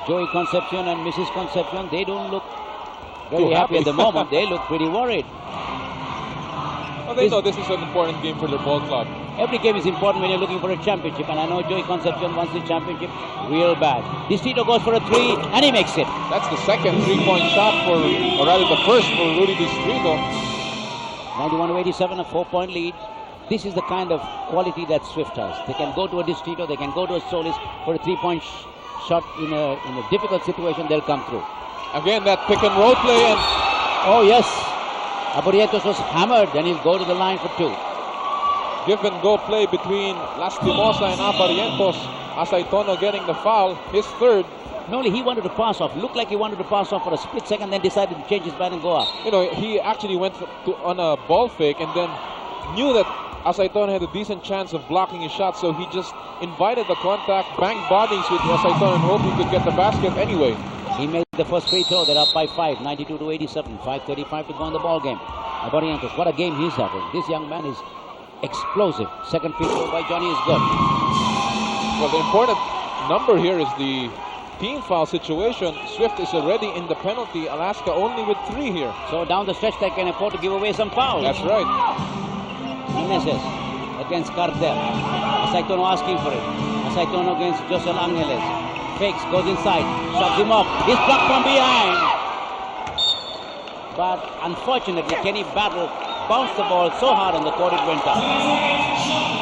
Speaker 1: Joey Concepcion and Mrs. Concepcion, they don't look very happy at the moment. They look pretty worried.
Speaker 2: Well, they know this is an important game for their ball club.
Speaker 1: Every game is important when you're looking for a championship, and I know Joey Concepcion wants the championship real bad. Distrito goes for a 3, and he makes it.
Speaker 2: That's the second 3-point shot for, or rather the first for Rudy Distrito.
Speaker 1: 91-87, a 4-point lead. This is the kind of quality that Swift has. They can go to a Distrito, they can go to a Solis for a 3-point shot in a difficult situation. They'll come through.
Speaker 2: Again, that pick and roll play, and
Speaker 1: oh yes, Abarientos was hammered, and he'll go to the line for 2.
Speaker 2: give and go play between Lastimosa and Abarientos. Asaitono getting the foul, his 3rd.
Speaker 1: Normally he wanted to pass off. Looked like he wanted to pass off for a split second, then decided to change his bat and go up.
Speaker 2: You know, he actually went on a ball fake and then knew that Asaitono had a decent chance of blocking his shot, so he just invited the contact, banged bodies with Asaitono and hoped he could get the basket anyway.
Speaker 1: He made the first free throw. They're up by 5, 92-87, 5:35 to go in the ball game. Abarientos, what a game he's having. This young man is explosive. Second free throw by Johnny is good.
Speaker 2: Well, the important number here is the team foul situation. Swift is already in the penalty. Alaska only with 3 here.
Speaker 1: So down the stretch they can afford to give away some fouls.
Speaker 2: That's right.
Speaker 1: Meneses against Cartel. Asaitono asking for it. Asaitono against Josel Angeles. Fakes, goes inside, shuts him off. He's blocked from behind. But unfortunately, Kenny Battle bounced the ball so hard on the court it went out.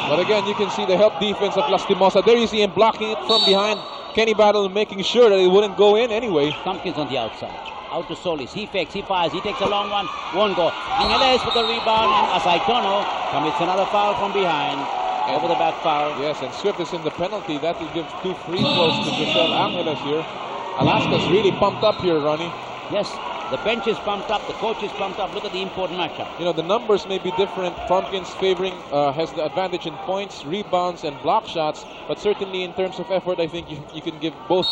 Speaker 2: But again, you can see the help defense of Lastimosa. There you see him blocking it from behind. Kenny Battle making sure that it wouldn't go in anyway.
Speaker 1: Tompkins on the outside. Out to Solis. He fakes, he fires, he takes a long one. Won't go. Angeles with the rebound, and Asaitono commits another foul from behind. Over the back foul.
Speaker 2: Yes, and Swift is in the penalty. That will give 2 free throws to Giselle Angeles here. Alaska's really pumped up here, Ronnie.
Speaker 1: Yes, the bench is pumped up, the coach is pumped up. Look at the important matchup.
Speaker 2: You know, the numbers may be different. Tompkins favoring, has the advantage in points, rebounds, and block shots. But certainly in terms of effort, I think you can give both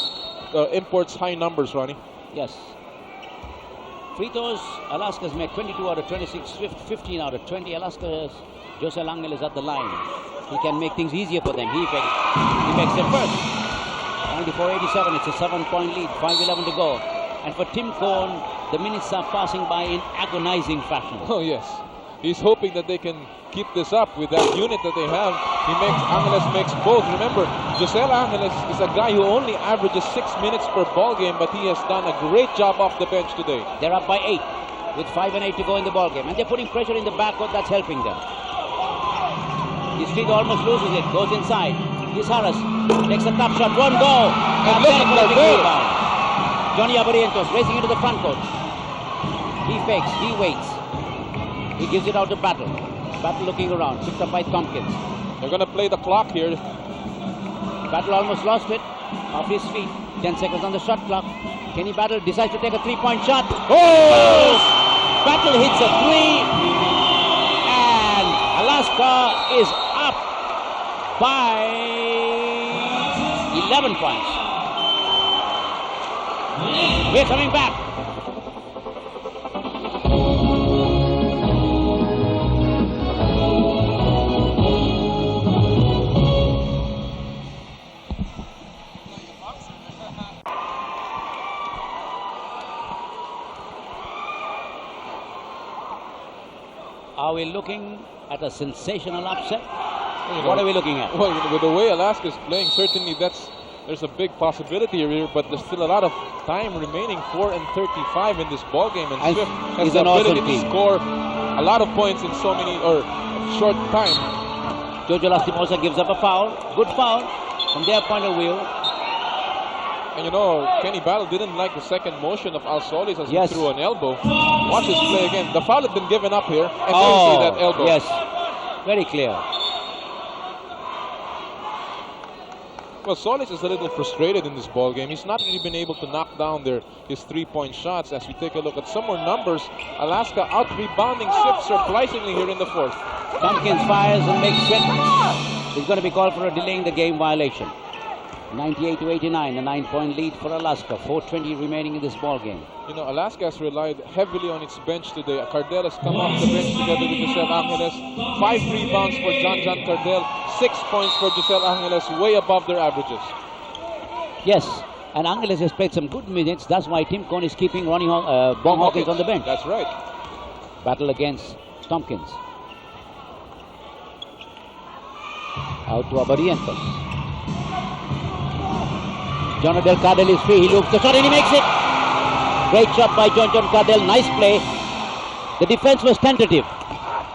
Speaker 2: imports high numbers, Ronnie.
Speaker 1: Yes. Free throws, Alaska's made 22 out of 26, Swift 15 out of 20. Alaska's Josel Angeles at the line. He can make things easier for them. He makes it first. 94-87, it's a 7-point lead, 5:11 to go. And for Tim Cohn, the minutes are passing by in agonizing fashion.
Speaker 2: Oh yes, he's hoping that they can keep this up with that unit that they have. Angeles makes both. Remember, Giselle Angeles is a guy who only averages 6 minutes per ball game, but he has done a great job off the bench today.
Speaker 1: They're up by 8 with 5 and 8 to go in the ball game, and they're putting pressure in the backcourt. That's helping them. Distrito almost loses it, goes inside. Here's Harris, takes a tough shot, won't go.
Speaker 2: And look at the rebound.
Speaker 1: Johnny Abarientos racing into the front court. He fakes, he waits. He gives it out to Battle. Battle looking around, picked up by Tompkins.
Speaker 2: They're going to play the clock here.
Speaker 1: Battle almost lost it, off his feet. 10 seconds on the shot clock. Kenny Battle decides to take a 3-point shot.
Speaker 2: Oh!
Speaker 1: Battle hits a 3. And Alaska is up by 11 points. We're coming back. Are we looking at a sensational upset?
Speaker 2: You know,
Speaker 1: What are we looking at?
Speaker 2: Well, with the way Alaska is playing, certainly there's a big possibility here, but there's still a lot of time remaining. 4:35 in this ball game, and Swift has
Speaker 1: he's
Speaker 2: the
Speaker 1: an awesome
Speaker 2: ability to
Speaker 1: team.
Speaker 2: score a lot of points in so many or short time.
Speaker 1: Jojo Lastimosa gives up a foul. Good foul from their point of view.
Speaker 2: And you know, Kenny Battle didn't like the second motion of Al Solis as
Speaker 1: Yes.
Speaker 2: he threw an elbow. Watch his play again. The foul had been given up here, and there you see that elbow.
Speaker 1: Yes, very clear.
Speaker 2: Well, Solis is a little frustrated in this ball game. He's not really been able to knock down his three-point shots. As we take a look at some more numbers, Alaska out-rebounding Swift surprisingly here in the fourth.
Speaker 1: Tompkins fires and makes Swift. He's going to be called for a delaying the game violation. 98-89, a 9-point lead for Alaska. 4:20 remaining in this ball game.
Speaker 2: You know, Alaska has relied heavily on its bench today. Cardell has come off the bench together with Giselle Angeles. 5 rebounds for John Cardell. 6 points for Giselle Angeles, way above their averages.
Speaker 1: Yes, and Angeles has played some good minutes. That's why Tim Cohn is keeping Bong Hawkins on the bench.
Speaker 2: That's right.
Speaker 1: Battle against Tompkins. Out to Abarientos. John Del Cardell is free. He looks the shot and he makes it. Great shot by John Cardell. Nice play. The defense was tentative.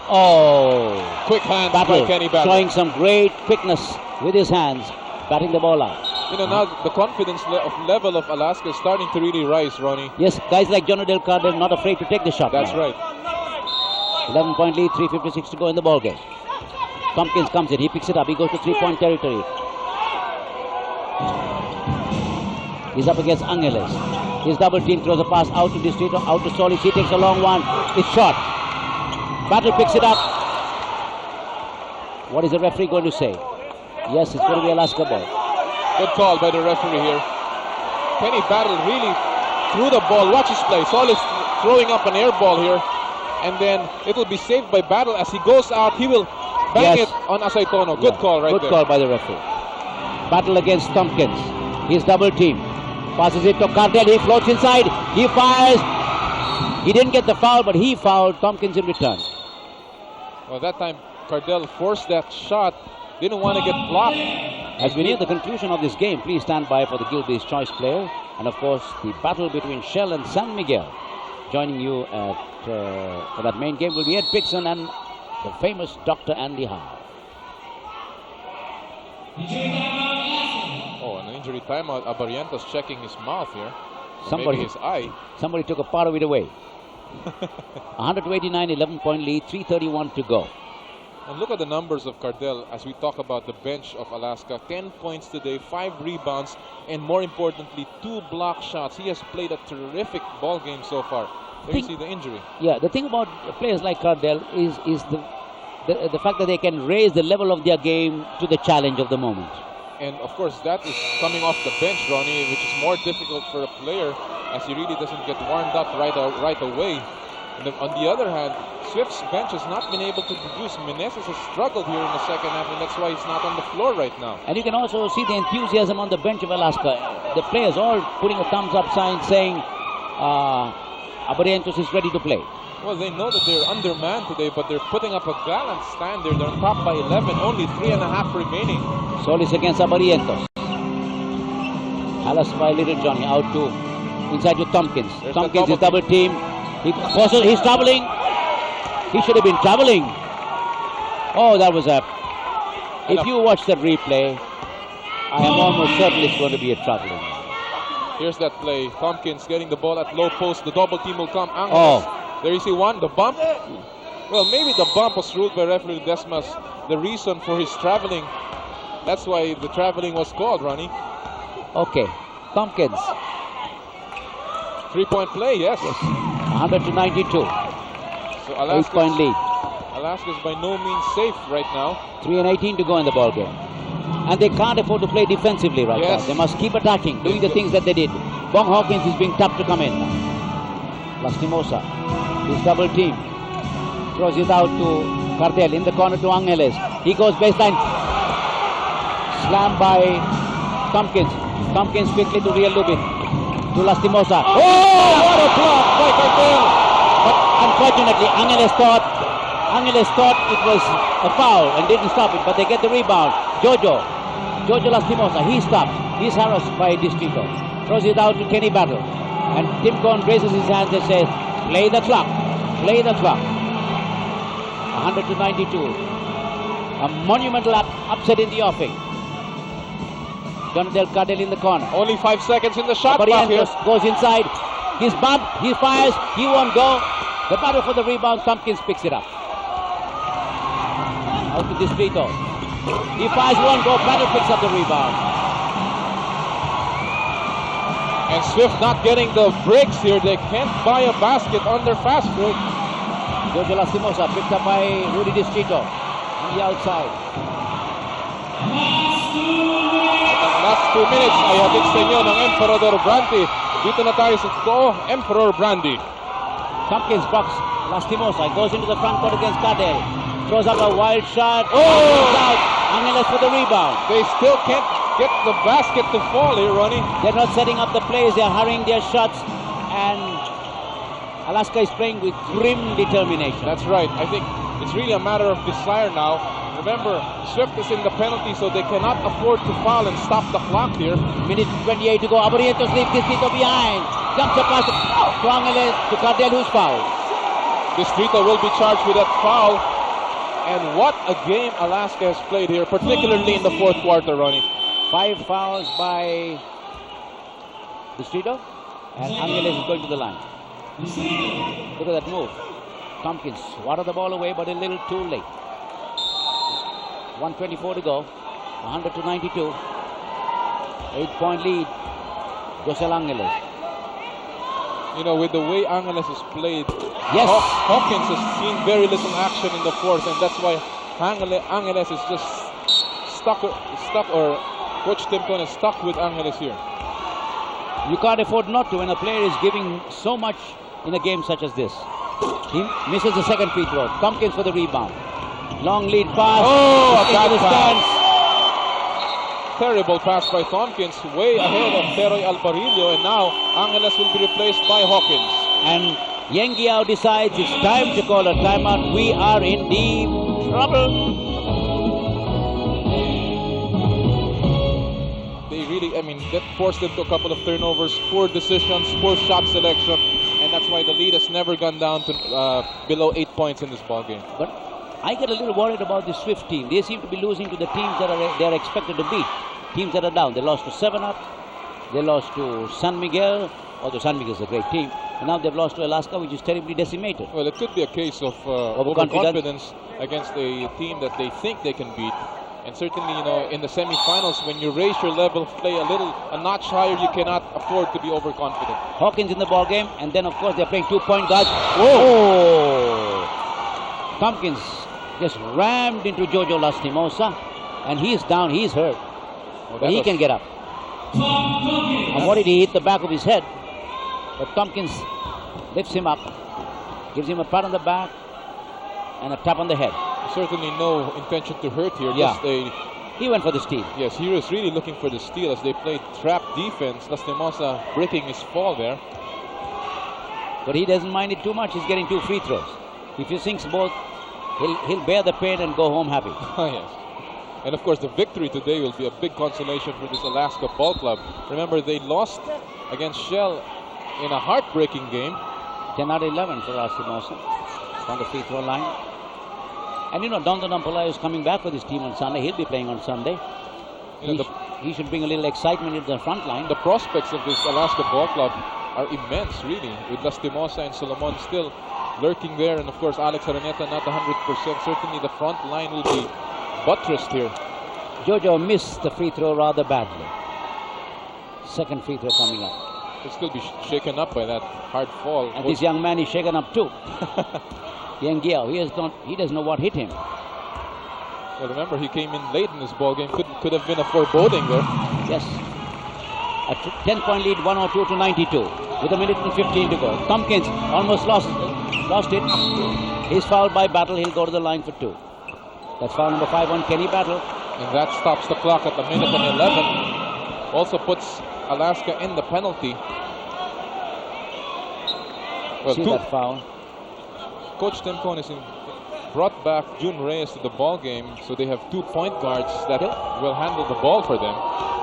Speaker 1: Oh,
Speaker 2: quick hands by
Speaker 1: Battle,
Speaker 2: Kenny Battle.
Speaker 1: showing some great quickness with his hands, batting the ball out.
Speaker 2: You know, now the confidence level of Alaska is starting to really rise, Ronnie.
Speaker 1: Yes, guys like John Del Cardell not afraid to take the shot.
Speaker 2: That's
Speaker 1: now.
Speaker 2: right.
Speaker 1: 11-point lead, 3:56 to go in the ball game. Tompkins comes in. He picks it up. He goes to 3-point territory. He's up against Angeles. His double team throws a pass out to the street, out to Solis. He takes a long one. It's short. Battle picks it up. What is the referee going to say? Yes, it's going to be Alaska ball.
Speaker 2: Good call by the referee here. Kenny Battle really threw the ball. Watch his play. Solis throwing up an air ball here. And then it will be saved by Battle. As he goes out, he will bang it on Asaitono. Good call right there.
Speaker 1: Good call by the referee. Battle against Tompkins. His double team. Passes it to Cardell. He floats inside. He fires. He didn't get the foul, but he fouled Tompkins in return.
Speaker 2: Well, that time Cardell forced that shot. Didn't want to get blocked.
Speaker 1: As we near the conclusion of this game, please stand by for the Gilbey's Choice player. And of course, the battle between Shell and San Miguel. Joining you for that main game will be Ed Pixon and the famous Dr. Andy Howe.
Speaker 2: Oh, an injury timeout. Abarientos checking his mouth here.
Speaker 1: Somebody,
Speaker 2: maybe his eye.
Speaker 1: Somebody took a part of it away. 129, 11-point lead, 3:31 to go.
Speaker 2: And look at the numbers of Cardell as we talk about the bench of Alaska. 10 points today, 5 rebounds, and more importantly, 2 block shots. He has played a terrific ball game so far. There you see the injury.
Speaker 1: Yeah, the thing about players like Cardell is the fact that they can raise the level of their game to the challenge of the moment.
Speaker 2: And of course, that is coming off the bench, Ronnie, which is more difficult for a player as he really doesn't get warmed up right away. And then on the other hand, Swift's bench has not been able to produce. Meneses has struggled here in the second half, and that's why he's not on the floor right now.
Speaker 1: And you can also see the enthusiasm on the bench of Alaska. The players all putting a thumbs up sign saying Abarientos is ready to play.
Speaker 2: Well, they know that they're undermanned today, but they're putting up a gallant stand there. They're on top by 11, only 3.5 remaining.
Speaker 1: Solis against Abarientos. Alas by Little Johnny out to inside to Tompkins.
Speaker 2: There's
Speaker 1: Tompkins is double team. He's traveling. He should have been traveling. Oh, that was a. If you watch the replay, I am almost certain it's going to be a traveling.
Speaker 2: Here's that play. Tompkins getting the ball at low post. The double team will come. Angeles. There you see one, the bump. Well, maybe the bump was ruled by referee Desmas. The reason for his traveling. That's why the traveling was called, Ronnie.
Speaker 1: Okay, Tompkins.
Speaker 2: 3-point play, yes.
Speaker 1: 100 to 92.
Speaker 2: So
Speaker 1: 8-point lead.
Speaker 2: Alaska's by no means safe right now.
Speaker 1: 3:18 to go in the ball game. And they can't afford to play defensively right now. They must keep attacking, doing the things that they did. Bong Hawkins is being tough to come in. Lastimosa, his double team. Throws it out to Cardell in the corner to Angeles. He goes baseline. Slam by Tompkins. Tompkins quickly to Real Lubin. To Lastimosa. Oh, what a block by Cardell! But unfortunately, Angeles thought Angeles thought it was a foul and didn't stop it, but they get the rebound. Jojo Lastimosa, he stopped. He's harassed by Distrito. Throws it out to Kenny Battle. And Tim Cohn raises his hands and says, play the clock. Play the clock. 100-92. A monumental upset in the offing. Donadel Cardell in the corner.
Speaker 2: Only 5 seconds in the shot clock here.
Speaker 1: Goes inside. He's bumped. He fires. He won't go. The battle for the rebound. Tompkins picks it up. Out to Distrito. He fires. Won't go. Battle picks up the rebound.
Speaker 2: And Swift not getting the breaks here. They can't buy a basket on their fast break.
Speaker 1: Jojo Lastimosa picked up by Rudy Distrito on the outside.
Speaker 2: Last 2 minutes ay hatid sa inyo ng Emperador Brandy. Dito na tayo sa Go Emperor Brandy.
Speaker 1: Tompkins box Lastimosa goes into the front court against Cardell. Throws up a wild shot. Out. Angeles for the rebound.
Speaker 2: They still can't get the basket to fall here, Ronnie.
Speaker 1: They're not setting up the plays. They're hurrying their shots. And Alaska is playing with grim determination.
Speaker 2: That's right. I think it's really a matter of desire now. Remember, Swift is in the penalty, so they cannot afford to foul and stop the clock here.
Speaker 1: Minute 28 to go. Aborientos leave Distrito behind. Jumps across to Angeles to Cardell, who's fouled.
Speaker 2: Distrito will be charged with that foul. And what a game Alaska has played here, particularly in the fourth quarter, Ronnie.
Speaker 1: 5 fouls by Distrito, and Angeles is going to the line. Look at that move. Tompkins swatted the ball away, but a little too late. 1:24 to go. 100-92. 8-point lead. Josel Angeles.
Speaker 2: You know, with the way Angeles has played,
Speaker 1: yes,
Speaker 2: Hawkins has seen very little action in the fourth, and that's why Angeles is just stuck, or Coach Tim Cohn is stuck with Angeles here.
Speaker 1: You can't afford not to when a player is giving so much in a game such as this. He misses the second free throw. Tompkins for the rebound. Long lead pass.
Speaker 2: Bad
Speaker 1: into the
Speaker 2: pass.
Speaker 1: stands.
Speaker 2: Terrible pass by Tompkins, way ahead of Teroy Alvarillo, and now Angeles will be replaced by Hawkins.
Speaker 1: And Yeng Guiao decides it's time to call a timeout. We are in deep trouble.
Speaker 2: They really, that forced them to a couple of turnovers, poor decisions, poor shot selection, and that's why the lead has never gone down to below 8 points in this ballgame.
Speaker 1: But I get a little worried about the Swift team. They seem to be losing to the teams that they are expected to beat. Teams that are down. They lost to 7-Up. They lost to San Miguel, although San Miguel is a great team. And now they've lost to Alaska, which is terribly decimated.
Speaker 2: Well, it could be a case of overconfidence against a team that they think they can beat. And certainly, in the semifinals, when you raise your level, play a notch higher, you cannot afford to be overconfident.
Speaker 1: Hawkins in the ball game, and then of course they're playing 2-point guards. Oh! Tompkins just rammed into Jojo Lastimosa, and he's down, he's hurt. But he can get up. I'm worried he hit the back of his head. But Tompkins lifts him up, gives him a pat on the back, and a tap on the head.
Speaker 2: Certainly no intention to hurt here.
Speaker 1: Yeah. He went for the steal.
Speaker 2: Yes, he was really looking for the steal as they played trap defense. Lastimosa breaking his fall there.
Speaker 1: But he doesn't mind it too much. He's getting 2 free throws. If he sinks both, he'll bear the pain and go home happy.
Speaker 2: Yes. And of course, the victory today will be a big consolation for this Alaska ball club. Remember, they lost against Shell in a heartbreaking game.
Speaker 1: 10 out of 11 for Lastimosa on the free throw line. And Dondon Ampolai is coming back for this team on Sunday. He'll be playing on Sunday. He should bring a little excitement into the front line.
Speaker 2: The prospects of this Alaska ball club are immense, really, with Lastimosa and Solomon still lurking there. And of course, Alex Araneta not 100%. Certainly the front line will be buttressed here.
Speaker 1: Jojo missed the free throw rather badly. Second free throw coming up.
Speaker 2: He'll still be shaken up by that hard fall.
Speaker 1: And this young man is shaken up too. Yeng Guiao, he doesn't know what hit him.
Speaker 2: Well, remember, he came in late in this ballgame. Could have been a foreboding there.
Speaker 1: Yes. A 10-point lead, 102-92. With a minute and 15 to go. Tompkins almost lost it. He's fouled by Battle. He'll go to the line for 2. That's foul number 5 on Kenny Battle.
Speaker 2: And that stops the clock at the minute and 11. Also puts Alaska in the penalty. Well,
Speaker 1: See that foul?
Speaker 2: Coach Tim Cohn is brought back Jun Reyes to the ball game, so they have 2 point guards that will handle the ball for them.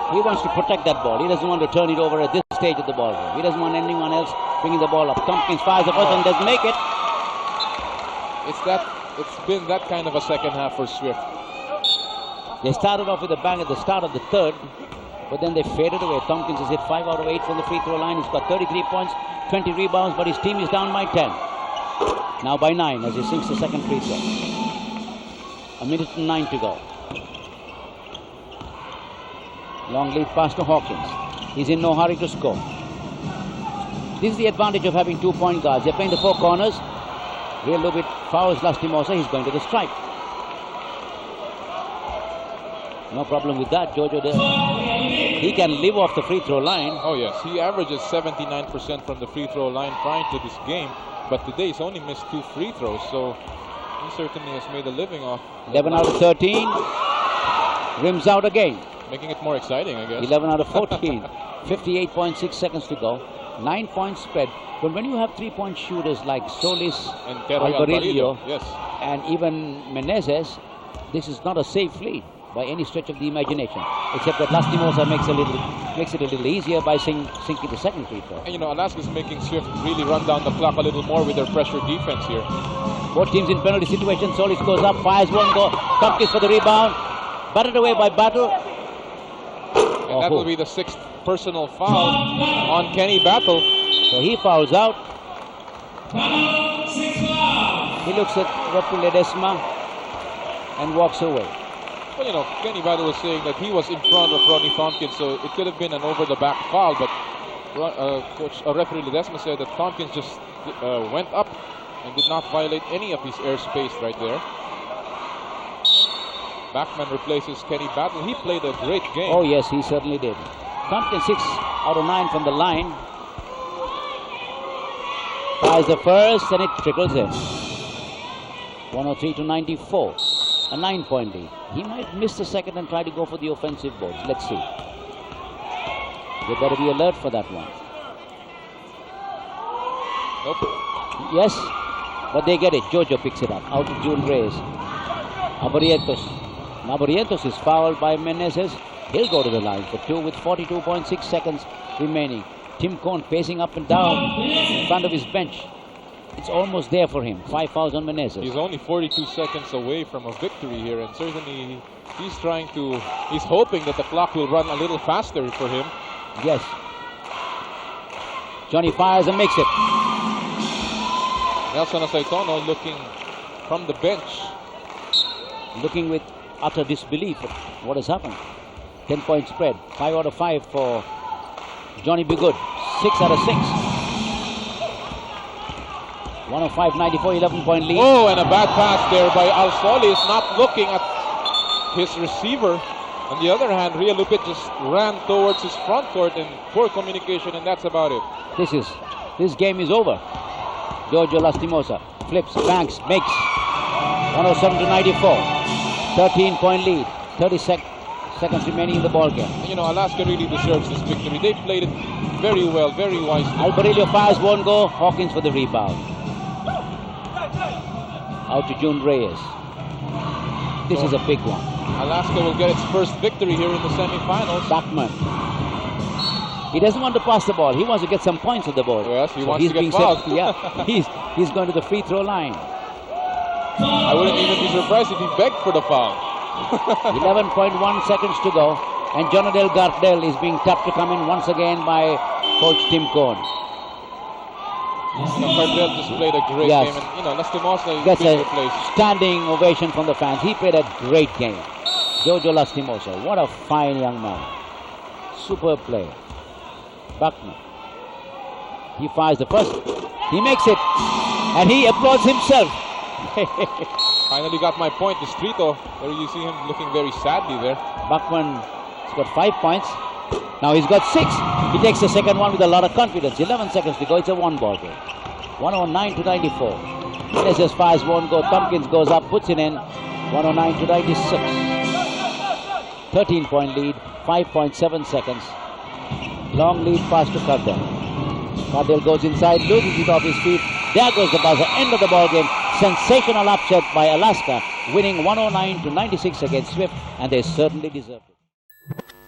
Speaker 1: He wants to protect that ball. He doesn't want to turn it over at this stage of the ball game. He doesn't want anyone else bringing the ball up. Tompkins fires the first and doesn't make it.
Speaker 2: It's been that kind of a second half for Swift.
Speaker 1: They started off with a bang at the start of the third, but then they faded away. Tompkins has hit 5 out of 8 from the free throw line. He's got 33 points, 20 rebounds, but his team is down by 10. Now by 9 as he sinks the second free throw. 1:09 to go. Long lead pass to Hawkins. He's in no hurry to score. This is the advantage of having 2 point guards. They're playing the 4 corners. Real Lubit fouls Lastimosa. He's going to the stripe. No problem with that. Jojo, he can live off the free throw line.
Speaker 2: Oh yes, he averages 79% from the free throw line prior to this game. But today he's only missed 2 free throws, so he certainly has made a living off.
Speaker 1: 11 out of 13. Rims out again.
Speaker 2: Making it more exciting, I guess.
Speaker 1: 11 out of 14. 58.6 seconds to go. 9 point spread. But when you have 3-point shooters like Solis,
Speaker 2: and
Speaker 1: Alvarillo,
Speaker 2: yes,
Speaker 1: and even Menezes, this is not a safe lead by any stretch of the imagination. Except that Lastimosa makes it a little easier by sinking the second free throw.
Speaker 2: And Alaska's making Swift really run down the clock a little more with their pressure defense here.
Speaker 1: Both teams in penalty situation. Solis goes up, fires one goal. Tompkins for the rebound. Batted away by Battle.
Speaker 2: And that will be the 6th personal foul on Kenny Battle.
Speaker 1: So he fouls out. He looks at Rafi Ledesma and walks away.
Speaker 2: Well, Kenny Battle was saying that he was in front of Rodney Tompkins, so it could have been an over-the-back foul, but referee Ledesma said that Tompkins just went up and did not violate any of his airspace right there. Backman replaces Kenny Battle. He played a great game.
Speaker 1: Oh yes, he certainly did. Tompkins 6 out of 9 from the line. Fires the first and it trickles in. 103 to 94. A 9-point lead. He might miss the second and try to go for the offensive boards. Let's see. They better be alert for that one.
Speaker 2: Nope.
Speaker 1: Yes, but they get it. Jojo picks it up. Out to Jun Reyes. Aborientos is fouled by Menezes. He'll go to the line for 2 with 42.6 seconds remaining. Tim Cohn pacing up and down in front of his bench. It's almost there for him. 5 fouls on Menezes.
Speaker 2: He's only 42 seconds away from a victory here, and certainly he's hoping that the clock will run a little faster for him.
Speaker 1: Yes. Johnny fires and makes it.
Speaker 2: Nelson Asaitono looking from the bench.
Speaker 1: Looking with utter disbelief at what has happened. 10-point spread. 5 out of 5 for Johnny Be Good. 6 out of 6. 105-94, 11-point lead.
Speaker 2: Oh, and a bad pass there by Al Solis, not looking at his receiver. On the other hand, Ria Lupit just ran towards his front court and poor communication, and that's about it.
Speaker 1: This game is over. Giorgio Lastimosa flips, banks, makes 107-94. 13-point lead. 30 seconds remaining in the ball game.
Speaker 2: Alaska really deserves this victory. They played it very well, very wisely.
Speaker 1: Alvarillo fires one goal. Hawkins for the rebound. Out to Jun Reyes. This is a big one.
Speaker 2: Alaska will get its first victory here in the semifinals.
Speaker 1: Backman. He doesn't want to pass the ball. He wants to get some points on the board.
Speaker 2: Yes, he wants to get fouled.
Speaker 1: He's going to the free throw line.
Speaker 2: I wouldn't even be surprised if he begged for the foul.
Speaker 1: 11.1 seconds to go. And Jonadel Gardel is being tapped to come in once again by Coach Tim Cohn.
Speaker 2: Gardel just played a great game. And, Lastimosa
Speaker 1: gets a
Speaker 2: replaced.
Speaker 1: standing ovation from the fans. He played a great game. Jojo Lastimosa. What a fine young man. Superb player. Buckner. He fires the first. He makes it. And he applauds himself.
Speaker 2: Finally got my point. Distrito, where you see him looking very sadly there.
Speaker 1: Buckman's got 5 points. Now he's got 6. He takes the second one with a lot of confidence. 11 seconds to go. It's a 1-ball game. 109-94. Menezes fires one goal. Tompkins goes up, puts it in. 109-96. 13-point lead. 5.7 seconds. Long lead pass to Cardell. Cardell goes inside, loses it off his feet. There goes the buzzer. End of the ball game. sensational upset by Alaska, winning 109 to 96 against Swift, and they certainly deserved it.